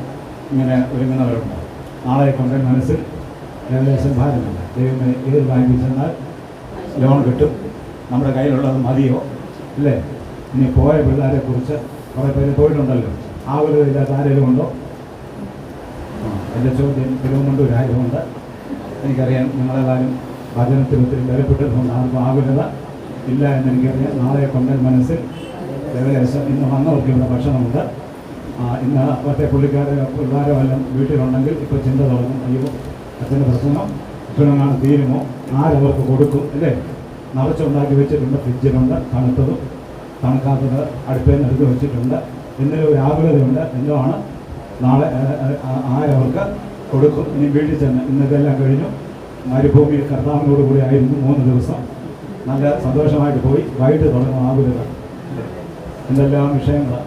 ഇങ്ങനെ ഒരുങ്ങുന്നവരുണ്ട്. നാളെ കൊണ്ടൻ മനസ്സിൽ ഏകദേശം ഭാരമില്ല. ദൈവമേ, ഏത് ബാങ്കിൽ ചെന്നാൽ ലോൺ കിട്ടും, നമ്മുടെ കയ്യിലുള്ളത് മതിയോ, ഇല്ലേ? ഇനി പോയ പിള്ളേരെ കുറിച്ച് കുറേ പേര് പോയിട്ടുണ്ടല്ലോ, ആകുലതയില്ലാത്ത ആരെങ്കിലും ഉണ്ടോ? എൻ്റെ ചോദ്യം തിരുവനന്തപുരമായതുകൊണ്ട് എനിക്കറിയാം, നിങ്ങളെല്ലാവരും വചനത്തിൽ ഒത്തിരി ബലപ്പെട്ടതുകൊണ്ട് ആർക്കും ആകുലത ഇല്ല എന്നെനിക്കറിയാം. നാളെ കൊണ്ടൻ മനസ്സിൽ ഏകദേശം ഇന്ന് വന്നവർക്ക് ഇവിടെ ഭക്ഷണമുണ്ട്. ഇന്ന് മറ്റേ പിള്ളേരോ എല്ലാം വീട്ടിലുണ്ടെങ്കിൽ ഇപ്പോൾ ചിന്ത തുടങ്ങും, അയ്യോ അച്ഛൻ്റെ പ്രസംഗം ഇപ്പോഴെങ്ങാണ് തീരുമോ, ആരവർക്ക് കൊടുക്കും, അല്ലേ? നിറച്ചുണ്ടാക്കി വെച്ചിട്ടുണ്ട്, ഫ്രിഡ്ജിലുണ്ട്, തണുത്തതും തണുക്കാത്തത് അടുപ്പിൽ നിന്ന് എടുത്ത് വെച്ചിട്ടുണ്ട്. ഇന്നലെ ഒരു ആകുലതയുണ്ട്, എന്തോ ആണ് നാളെ ആരവർക്ക് കൊടുക്കും. ഇനി വീട്ടിൽ ചെന്ന് ഇന്നതെല്ലാം കഴിഞ്ഞു. മരുഭൂമിയിൽ കർത്താവിനോട് കൂടി ആയിരുന്നു 3 ദിവസം. നല്ല സന്തോഷമായിട്ട് പോയി. വൈകിട്ട് തുടങ്ങും ആകുലത. എന്തെല്ലാം വിഷയങ്ങൾ,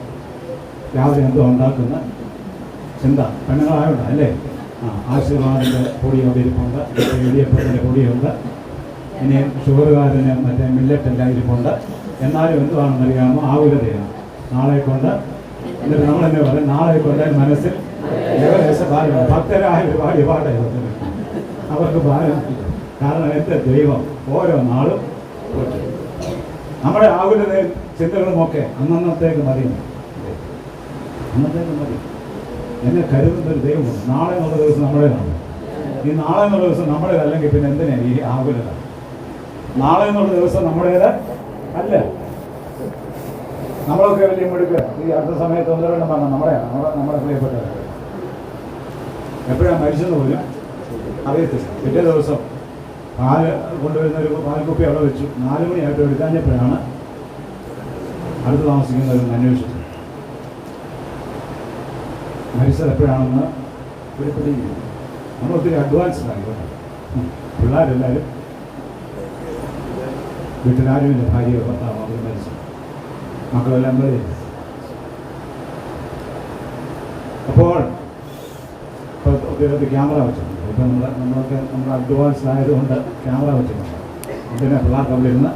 രാവിലെ എന്തോ ഉണ്ടാക്കുന്ന ചിന്ത. പെണ്ണുങ്ങളായുണ്ട്, അല്ലേ? ആശീർവാദിൻ്റെ പൊടിയുണ്ട്, ഇരിപ്പുണ്ട്, ഇടിയപ്പത്തിൻ്റെ പൊടിയുണ്ട്, ഇനി ഷുഗറുകാരന് മറ്റേ മില്ലറ്റെല്ലാം ഇരിപ്പുണ്ട്. എന്നാലും എന്തുവാണെന്നറിയാമോ, ആകുലതയാണ്. നാളെ കൊണ്ട് എന്നിട്ട് നമ്മളെന്നെ പറയും, നാളെ കൊണ്ട് മനസ്സിൽ ഏകദേശം ഭാരമാണ്. ഭക്തരായ ഒരുപാട് പാടായിരുന്നു അവർക്ക് ഭാരമില്ല. കാരണം എൻ്റെ ദൈവം ഓരോ നാളും നമ്മുടെ ആകുലതയും ചിന്തകളുമൊക്കെ അന്നത്തേക്ക് മതി, അന്നത്തേക്ക് മതി. എന്നെ കരുതുന്നൊരു ദൈവമുണ്ട്. നാളെ എന്നുള്ള ദിവസം നമ്മുടേതാണ്. ഈ നാളെ എന്നുള്ള ദിവസം നമ്മുടേതല്ലെങ്കിൽ പിന്നെ എന്തിനാണ് ഈ ആകുലത? നാളെ എന്നുള്ള ദിവസം നമ്മുടേത് അല്ല. നമ്മളൊക്കെ വലിയ മിടുക്ക് ഈ അടുത്ത സമയത്ത് ഒന്നരവണ്ണം പറഞ്ഞാൽ നമ്മുടെ പ്രിയപ്പെട്ടവർ എപ്പോഴാണ് മരിച്ചെന്ന് പോലും അറിയത്തില്ല. പിറ്റേ ദിവസം പാല് കൊണ്ടുവരുന്നൊരു പാൽക്കുപ്പി അവിടെ വെച്ചു. 4 മണിയായിട്ട് എടുക്കാഞ്ഞപ്പോഴാണ് അടുത്ത് താമസിക്കുന്നവരൊന്ന് അന്വേഷിച്ചത്. മരിച്ചത് എപ്പോഴാണെന്ന് ഒരു പിടിയില്ല. നമ്മൾ ഒത്തിരി അഡ്വാൻസ്ഡായി കേട്ടോ. പിള്ളേരെല്ലാവരും വീട്ടിലാരുമില്ല, ഭാര്യയോ ഭർത്താവോ അവർ മരിച്ചു, മക്കളെല്ലാം മതി. അപ്പോൾ ഒത്തിരി ക്യാമറ വെച്ചിട്ടുണ്ട്. ഇപ്പം നമ്മൾ അഡ്വാൻസ്ഡ് ആയതുകൊണ്ട് ക്യാമറ വെച്ചിട്ടുണ്ട്. ഇതിനെ പിള്ളേർക്ക് അവിടെ ഇരുന്ന്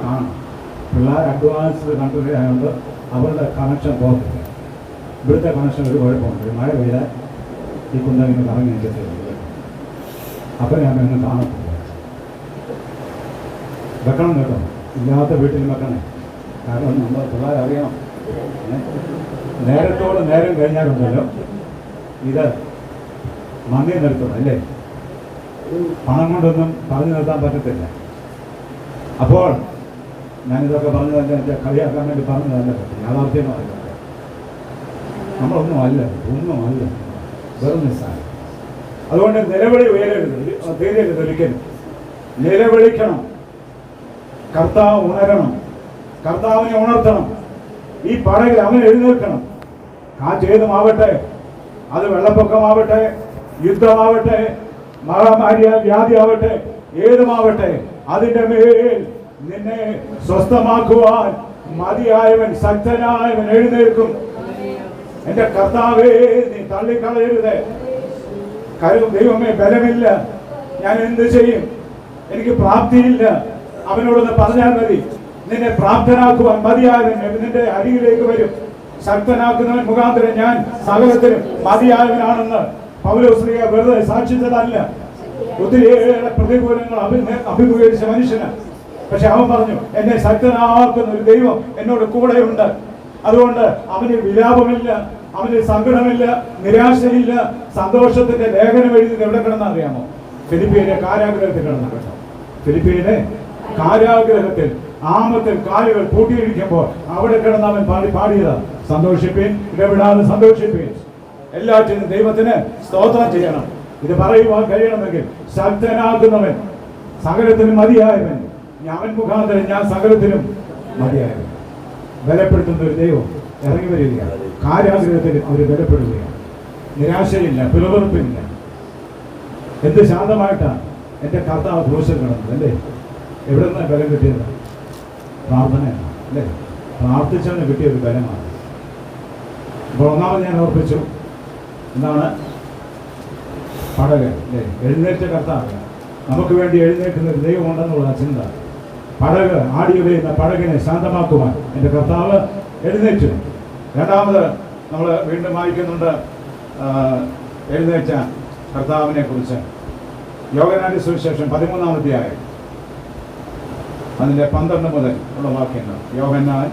കാണും. പിള്ളേർ അഡ്വാൻസ്ഡ് കൺട്രി ആയതുകൊണ്ട് അവരുടെ കണക്ഷൻ പോകത്തില്ല. ഇവിടുത്തെ കണക്ഷൻ ഒരു കുഴപ്പമുണ്ട്. മഴ പെയ്താൽ ഈ കുന്തങ്ങനെ കറങ്ങി നിൽക്കത്തില്ല. അപ്പം ഞാൻ ഒന്നും കാണത്തില്ല. വെക്കണം കേട്ടോ, ഇല്ലാത്ത വീട്ടിൽ വെക്കണേ. കാരണം നമ്മൾ പിള്ളേരറിയണം നേരത്തോട് നേരം കഴിഞ്ഞാലുണ്ടല്ലോ ഇത് മന്ദി നിർത്തുന്നു അല്ലേ? പണം കൊണ്ടൊന്നും പറഞ്ഞു നിർത്താൻ പറ്റത്തില്ല. അപ്പോൾ ഞാനിതൊക്കെ പറഞ്ഞതല്ല, എൻ്റെ കളിയാക്കാൻ വേണ്ടി പറഞ്ഞതല്ല, യാഥാർത്ഥ്യമാണ്. നമ്മളൊന്നും അല്ല, വെറും നിസ്സാരം. അതുകൊണ്ട് നിലവിളി തീരരുത് ഒരിക്കലും. നിലവിളിക്കണം. കർത്താവ് ഉണരണം, കർത്താവിനെ ഉണർത്തണം. ഈ പടകിൽ അവൻ എഴുന്നേൽക്കണം. കാറ്റേതുമാവട്ടെ, അത് വെള്ളപ്പൊക്കമാവട്ടെ, യുദ്ധമാവട്ടെ, മഹാമാരിയ വ്യാധിയാവട്ടെ, ഏതുമാവട്ടെ, അതിൻ്റെ മേൽ നിന്നെ സ്വസ്ഥമാക്കുവാൻ മതിയായവൻ, ശക്തനായവൻ എഴുന്നേൽക്കും. എന്റെ കർത്താവേ, നീ തള്ളിക്കളയരുത്. ദൈവമേ, ബലമില്ല, ഞാൻ എന്ത് ചെയ്യും, എനിക്ക് പ്രാപ്തിയില്ല. അവനോടൊന്ന് പറഞ്ഞാൽ മതി. നിന്നെ പ്രാപ്തനാക്കുവാൻ മതിയായവൻ നിന്റെ അരികിലേക്ക് വരും. ശക്തനാക്കുന്നവൻ മുഖാന്തരം ഞാൻ സകലത്തിനും മതിയായവനാണെന്ന് പൗലോസ്ലീഹ വെറുതെ സാക്ഷിച്ചതല്ല. ഒത്തിരിയേറെ പ്രതികൂലങ്ങൾ അഭിമുഖീകരിച്ച മനുഷ്യന്, പക്ഷെ അവൻ പറഞ്ഞു, എന്നെ ശക്തനാക്കുന്ന ഒരു ദൈവം എന്നോട് കൂടെയുണ്ട്. അതുകൊണ്ട് അവന് വിലാപമില്ല, അവന് സങ്കടമില്ല, നിരാശയില്ല. സന്തോഷത്തിന്റെ ലേഖനം എഴുതി എവിടെ കിടന്ന അറിയാമോ? ഫിലിപ്പിയിലെ കാരാഗ്രഹത്തിൽ കിടന്ന കേട്ടോ. ഫിലിപ്പിയിലെ കാരാഗ്രഹത്തിൽ ആമത്തിൽ കാലുകൾ പൂട്ടിയിരിക്കുമ്പോൾ അവിടെ കിടന്ന് അവൻ പാടിയതാ, സന്തോഷിപ്പീൻ, ഇടപെടാതെ സന്തോഷിപ്പീൻ, എല്ലാറ്റിനും ദൈവത്തിന് സ്തോത്രം ചെയ്യണം. ഇത് പറയുവാൻ കഴിയണമെങ്കിൽ ശക്തനാക്കുന്നവൻ, സകലത്തിനും മതിയായവൻ, അവൻ മുഖാന്തരം ഞാൻ സകലത്തിനും മതിയായവൻ. ബലപ്പെടുത്തുന്ന ഒരു ദൈവം ഇറങ്ങി വരികയാണ്. കാരാഗ്രഹത്തിൽ അവർ ബലപ്പെടുകയാണ്. നിരാശയില്ല, പിളവെറുപ്പില്ല. എന്ത് ശാന്തമായിട്ടാണ് എൻ്റെ കർത്താവ് ക്രൂശിൽ കിടന്നത് അല്ലേ? എവിടെ നിന്നാണ് ബലം കിട്ടിയത്? പ്രാർത്ഥനയാണ് അല്ലേ? പ്രാർത്ഥിച്ചവന് കിട്ടിയ ഒരു ബലമാണ്. അപ്പോൾ ഒന്നാമത് ഞാൻ ഓർപ്പിച്ചു, എന്താണ്? പടകൻ അല്ലേ? എഴുന്നേറ്റ കർത്താവ്, നമുക്ക് വേണ്ടി എഴുന്നേൽക്കുന്ന ഒരു ദൈവമുണ്ടെന്നുള്ള ചിന്ത. പടക് ആടിയുലയുന്ന പടകിനെ ശാന്തമാക്കുവാൻ എൻ്റെ കർത്താവ് എഴുന്നേറ്റു. രണ്ടാമത് നമ്മൾ വീണ്ടും വായിക്കുന്നുണ്ട് എഴുന്നേറ്റ കർത്താവിനെ കുറിച്ച്. യോഹന്നാന്റെ സുവിശേഷം 13-ാം അധ്യായം അതിൻ്റെ 12 മുതൽ ഉള്ള വാക്യങ്ങൾ. യോഹന്നാൻ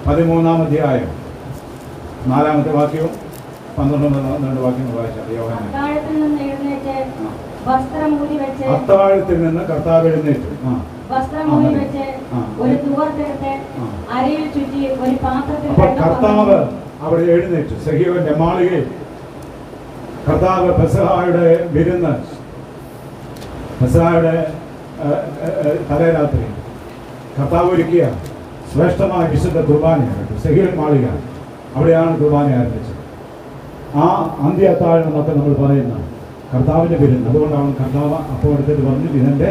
13-ാം അധ്യായം 4-ാമത്തെ വാക്യവും 12 മുതൽ വാക്യങ്ങൾ വായിച്ചാൽ. യോഹന്നാൻ അത്താഴത്തിൽ നിന്ന് കർത്താവ് എഴുന്നേറ്റു. അപ്പോൾ കർത്താവ് അവിടെ എഴുന്നേറ്റു. സഹീവന്റെ മാളികയിൽ കർത്താവ് പെസഹായുടെ വിരുന്ന്, പെസഹായുടെ തലേരാത്രി കർത്താവ് ഒരുക്കിയ ശ്രേഷ്ഠമായ വിശുദ്ധ കുർബാനയാണ് സഹീവൻ മാളിക. അവിടെയാണ് കുർബാന ആരംഭിച്ചത്. ആ അന്ത്യ അത്താഴം എന്നൊക്കെ നമ്മൾ പറയുന്ന കർത്താവിൻ്റെ വിരുന്ന്. അതുകൊണ്ടാണ് കർത്താവ് അപ്പോൾ എടുത്തിട്ട് പറഞ്ഞു, ഇതെൻ്റെ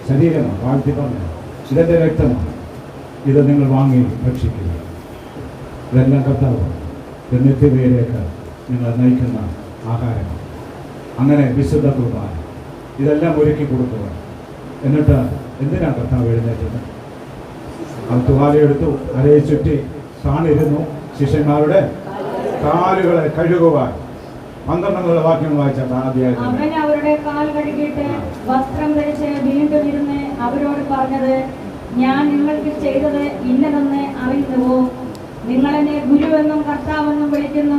ശരീരമാണ്, വാഴ്ത്തി പറഞ്ഞു, ഇതെൻ്റെ രക്തമാണ്, ഇത് നിങ്ങൾ വാങ്ങി ഭക്ഷിക്കുക. ഇതെല്ലാം കർത്താവാണ്. നിത്യതയിലേക്ക് നിങ്ങൾ നയിക്കുന്ന ആഹാരമാണ്. അങ്ങനെ വിശുദ്ധ കുർബാന ഇതെല്ലാം ഒരുക്കി കൊടുക്കുക. എന്നിട്ട് എന്തിനാണ് കർത്താവ് എഴുന്നേറ്റത്? അത് തുവാലയെടുത്തു, അരയെ ചുറ്റി താണിരുന്നു, ശിഷ്യന്മാരുടെ കാലുകളെ കഴുകുവാൻ. 12 വാക്യം വായിച്ചാൽ ആദ്യമായി അവൻ അവരുടെ കാൽ കഴുകിയിട്ട് വസ്ത്രം ധരിച്ച് വീണ്ടും ഇരുന്ന് അവരോട് പറഞ്ഞത്, ഞാൻ നിങ്ങൾക്ക് ചെയ്തത് ഇന്നതെന്ന് അറിയുന്നുവോ? നിങ്ങളെന്നെ ഗുരുവെന്നും കർത്താവെന്നും വിളിക്കുന്നു.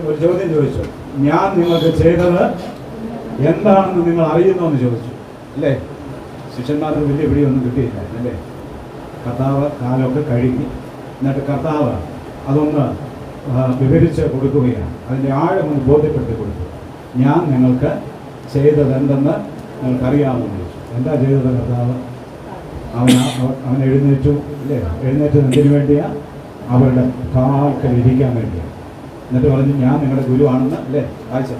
ഒരു ചോദ്യം ചോദിച്ചു, ഞാൻ നിങ്ങൾക്ക് ചെയ്തത് എന്താണെന്ന് നിങ്ങൾ അറിയുന്നു എന്ന് ചോദിച്ചു അല്ലേ? ശിഷ്യന്മാർക്ക് വലിയ പിടിയൊന്നും കിട്ടിയില്ല അല്ലേ? കർത്താവ് കാലൊക്കെ കഴുകി, എന്നിട്ട് കർത്താവ് അതൊന്ന് വിവരിച്ച് കൊടുക്കുകയാണ്. അതിൻ്റെ ആഴമൊന്ന് ബോധ്യപ്പെടുത്തി കൊടുത്തു. ഞാൻ നിങ്ങൾക്ക് ചെയ്തത് എന്തെന്ന് നിങ്ങൾക്കറിയാമെന്ന് ചോദിച്ചു. എന്താ ചെയ്തത് കർത്താവ്? അവൻ എഴുന്നേറ്റു അല്ലേ? എഴുന്നേറ്റത് എന്തിനു വേണ്ടിയാ? അവരുടെ കാൽക്കൽ ഇരിക്കാൻ വേണ്ടിയാണ്. എന്നിട്ട് പറഞ്ഞു, ഞാൻ നിങ്ങളുടെ ഗുരുവാണെന്ന് അല്ലേ? വായിച്ച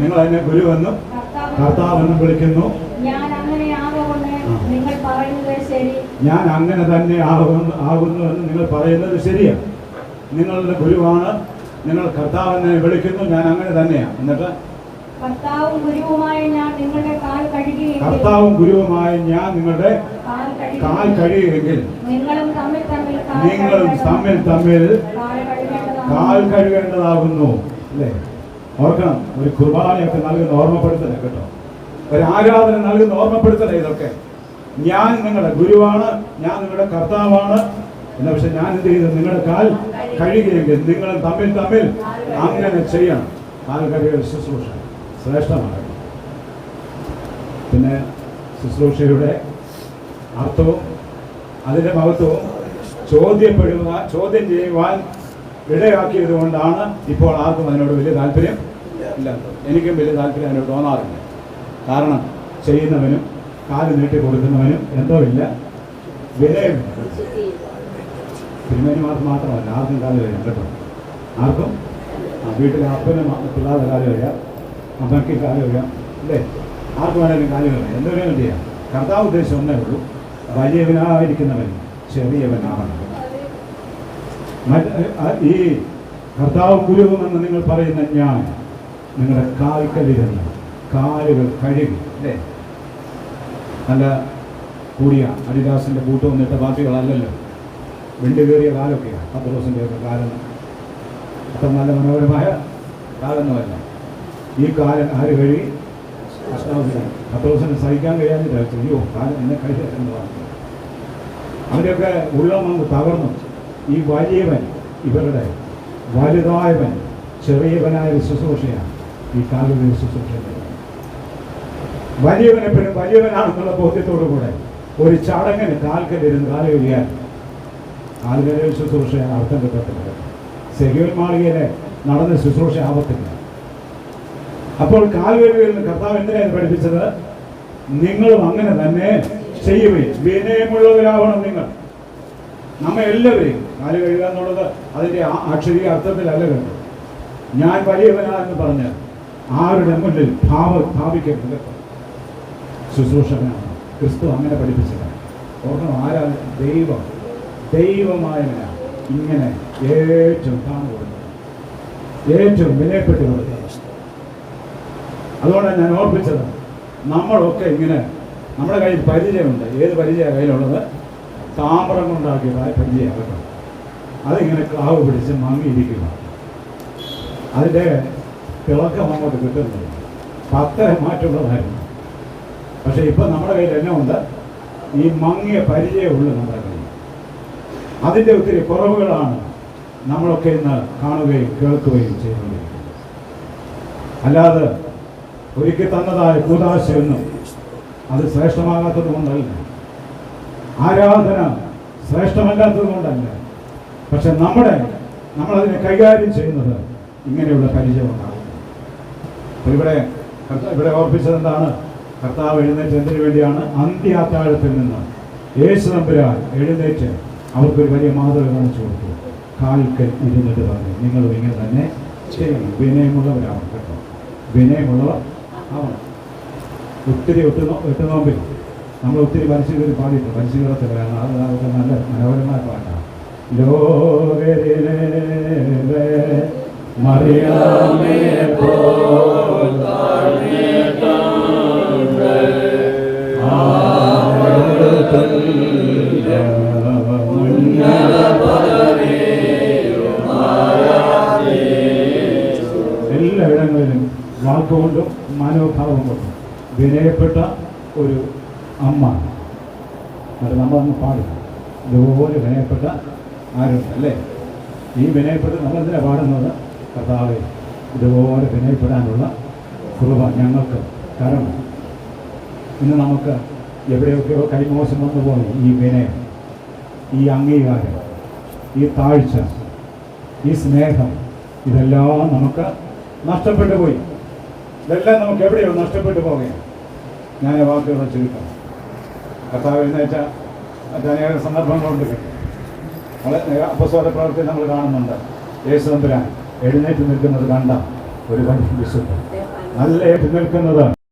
നിങ്ങൾ എന്നെ ഗുരുവെന്നും കർത്താവെന്നും വിളിക്കുന്നു. ഞാൻ അങ്ങനെ തന്നെ ആകുന്നു എന്ന് നിങ്ങൾ പറയുന്നത് ശരിയാണ്. നിങ്ങളുടെ ഗുരുവാണ്, നിങ്ങൾ കർത്താവെന്നെ വിളിക്കുന്നു, ഞാൻ അങ്ങനെ തന്നെയാണ്. എന്നിട്ട് കർത്താവും ഗുരുവുമായ ഞാൻ നിങ്ങളുടെ കാൽ കഴുകിയെങ്കിൽ നിങ്ങളും തമ്മിൽ കാൽ കഴുകേണ്ടതാകുന്നു അല്ലേ? ഓർക്കണം, ഒരു കുർബാനയൊക്കെ നൽകുന്ന ഓർമ്മപ്പെടുത്തലേ കേട്ടോ, ഒരു ആരാധന നൽകുന്ന ഓർമ്മപ്പെടുത്തലേ ഇതൊക്കെ. ഞാൻ നിങ്ങളുടെ ഗുരുവാണ്, ഞാൻ നിങ്ങളുടെ കർത്താവാണ് എന്നാ. പക്ഷെ ഞാൻ എന്ത് ചെയ്തു? നിങ്ങളുടെ കാൽ കഴുകിയെങ്കിൽ നിങ്ങൾ തമ്മിൽ തമ്മിൽ അങ്ങനെ ചെയ്യണം. കാൽ കഴുകിയ ശുശ്രൂഷ ശ്രേഷ്ഠമാണ്. പിന്നെ ശുശ്രൂഷയുടെ അർത്ഥവും അതിൻ്റെ മഹത്വവും ചോദ്യം ചെയ്യുവാൻ ഇടയാക്കിയത് കൊണ്ടാണ് ഇപ്പോൾ ആർക്കും അതിനോട് വലിയ താല്പര്യം ഇല്ലാത്തത്. എനിക്കും വലിയ താല്പര്യം അതിനോട് തോന്നാറില്ല. കാരണം ചെയ്യുന്നവനും കാല് നീട്ടി കൊടുക്കുന്നവനും എന്തോ ഇല്ല, വിലയും. തിരുമേനിമാർക്ക് മാത്രമല്ല, ആർക്കും കാല് കഴിയാം കേട്ടോ. ആർക്കും വീട്ടിലെ അപ്പനും പിള്ളേരുടെ കാല് കഴിയാം, അമ്മയ്ക്ക് കാല് കഴിയാം, അല്ലേ? ആർക്ക് വേണമെങ്കിലും കാല് കഴിയാം, എന്ത് വേണമെങ്കിലും ചെയ്യാം. കർത്താവ് ഉദ്ദേശം ഒന്നേ ഉള്ളൂ, വലിയവനായിരിക്കുന്നവൻ ചെറിയവനാവണം. ഈ കർത്താവ് ഗുരുവെന്ന് നിങ്ങൾ പറയുന്ന ഞാൻ നിങ്ങളുടെ കാൽക്കലിരുന്ന് കാലുകൾ കഴുകി, അല്ലേ? നല്ല കൂടിയ അഡിദാസിൻ്റെ ബൂട്ട് വന്നിട്ട ബാക്കികളല്ലല്ലോ, വെണ്ടി കയറിയ കാലൊക്കെയാണ്. പത്രോസിൻ്റെ ഒക്കെ കാലം അത്ര നല്ല മനോഹരമായ കാലൊന്നുമല്ല. ഈ കാലം ആര് കഴുകി? പത്രോസിന് സഹിക്കാൻ കഴിയാഞ്ഞിട്ട് അയ്യോ കാലം എന്നെ കഴുകെന്ന് പറഞ്ഞു. അവരൊക്കെ ഉള്ളം അങ്ങ് തകർന്നു. ഈ വലിയവൻ, ഇവരുടെ വലുതായവൻ ചെറിയവനായ ശുശ്രൂഷയാണ് ഈ കാലുകളിൽ ശുശ്രൂഷ. വലിയവൻ എപ്പോഴും വലിയവനാണെന്നുള്ള ബോധ്യത്തോടു കൂടെ ഒരു ചടങ്ങിന് കാൽക്കലിരുന്ന് കാല് കഴിയാൻ കാലുകളിൽ ശുശ്രൂഷ അർത്ഥം കിട്ടത്തില്ല. സെക്യൂർ മാളികയിലെ നടന്ന ശുശ്രൂഷ ആവത്തില്ല. അപ്പോൾ കാലുകളിൽ നിന്ന് കർത്താവ് എന്തിനാണ് പഠിപ്പിച്ചത്? നിങ്ങളും അങ്ങനെ തന്നെ ചെയ്യുകയും വിനയമുള്ളവരാവണം നിങ്ങൾ. നമ്മെ എല്ലാവരെയും കാല് കഴുകുക എന്നുള്ളത് അതിൻ്റെ അക്ഷരീയ അർത്ഥത്തിലല്ല കണ്ടു. ഞാൻ വലിയവനാണെന്ന് പറഞ്ഞ് ആരുടെ മുന്നിൽ ഭാവിക്കരുത്. ശുശ്രൂഷകനാണ് ക്രിസ്തു അങ്ങനെ പഠിപ്പിച്ചത്. ഓർക്കണം, ആരാ? ദൈവമായവനാണ് ഇങ്ങനെ ഏറ്റവും താഴ്ന്നു കൊടുക്കുന്നത്, ഏറ്റവും വിലപ്പെട്ടു കൊടുക്കുന്നത്. അതുകൊണ്ടാണ് ഞാൻ ഓർപ്പിച്ചത്, നമ്മളൊക്കെ ഇങ്ങനെ നമ്മുടെ കയ്യിൽ പരിചയമുണ്ട്. ഏത് പരിചയമാണ് കയ്യിലുള്ളത്? താമ്രം കൊണ്ടാക്കിയ പരിചയമാകട്ടെ. അതിങ്ങനെ കാവ് പിടിച്ച് മങ്ങിയിരിക്കുക, അതിൻ്റെ തിളക്കം അങ്ങോട്ട് കിട്ടുന്നത് പത്തര മാറ്റുള്ളതായിരുന്നു. പക്ഷെ ഇപ്പം നമ്മുടെ കയ്യിൽ എന്നെ ഉണ്ട്, ഈ മങ്ങിയ പരിചയമുള്ളൂ നമ്മുടെ കയ്യിൽ. അതിൻ്റെ ഒത്തിരി കുറവുകളാണ് നമ്മളൊക്കെ ഇന്ന് കാണുകയും കേൾക്കുകയും ചെയ്യുന്നത്. അല്ലാതെ ഒരുക്കി തന്നതായ കൂദാശയൊന്നും അത് ശ്രേഷ്ഠമാകാത്തത് കൊണ്ടല്ല, ആരാധന ശ്രേഷ്ഠമല്ലാത്തത് കൊണ്ടല്ല. പക്ഷെ നമ്മളതിനെ കൈകാര്യം ചെയ്യുന്നത് ഇങ്ങനെയുള്ള പരിചയമുണ്ടാകും. ഇവിടെ ഓർപ്പിച്ചത് എന്താണ്? കർത്താവ് എഴുന്നേറ്റ് എന്തിനു വേണ്ടിയാണ്? അന്ത്യാത്താഴത്തിൽ നിന്ന് യേശു തമ്പുരാൻ എഴുന്നേറ്റ് അവർക്കൊരു വലിയ മാതൃക കാണിച്ചു കൊടുത്തു. കാൽക്കൽ ഇരുന്നിട്ട് പറഞ്ഞു, നിങ്ങളും ഇങ്ങനെ തന്നെ ചെയ്യണം. വിനയമുള്ളവരാവണം കേട്ടോ, വിനയമുള്ളവർ ആവണം. ഒത്തിരി എട്ടുനോമ്പിൽ നമ്മൾ ഒത്തിരി പരിശീലനം പാടിയിട്ടുണ്ട്. പരിശീലനത്തില്ല, അതൊക്കെ നല്ല മനോഹരമായ പാട്ടാണ്. ലോകരിലെ മറിയാമേ എല്ലായിടങ്ങളിലും വാക്കുകൊണ്ടും മനോഭാവം കൊണ്ടും വിനയപ്പെട്ട ഒരു അമ്മ. അത് നമ്മളൊന്ന് പാടും. ഇതുപോലെ വിനയപ്പെട്ട ആരുണ്ട് അല്ലേ? ഈ വിനയപ്പെട്ട് നമ്മളെന്തിനാണ് പാടുന്നത്? കർത്താവേ, ഇതുപോലെ വിനയപ്പെടാനുള്ള കൃപ ഞങ്ങൾക്ക് തരണം. ഇന്ന് നമുക്ക് എവിടെയൊക്കെയോ കൈമോശം വന്നു പോയി. ഈ വിനയം, ഈ അംഗീകാരം, ഈ താഴ്ച, ഈ സ്നേഹം, ഇതെല്ലാം നമുക്ക് നഷ്ടപ്പെട്ടു പോയി. ഇതെല്ലാം നമുക്ക് എവിടെയോ നഷ്ടപ്പെട്ടു പോവുകയാണ്. ഞാൻ വാക്കുകളെ ചുരുക്കാം. കർത്താവ് എഴുന്നേറ്റ അനേക സന്ദർഭങ്ങളുണ്ട്. അപ്പസ്തോല പ്രവൃത്തിയിൽ നമ്മൾ കാണുന്നുണ്ട്. യേശു തമ്പുരാൻ എഴുന്നേറ്റ് നിൽക്കുന്നത് കണ്ട ഒരു വിശുദ്ധ, നല്ല ഏറ്റു നിൽക്കുന്നത്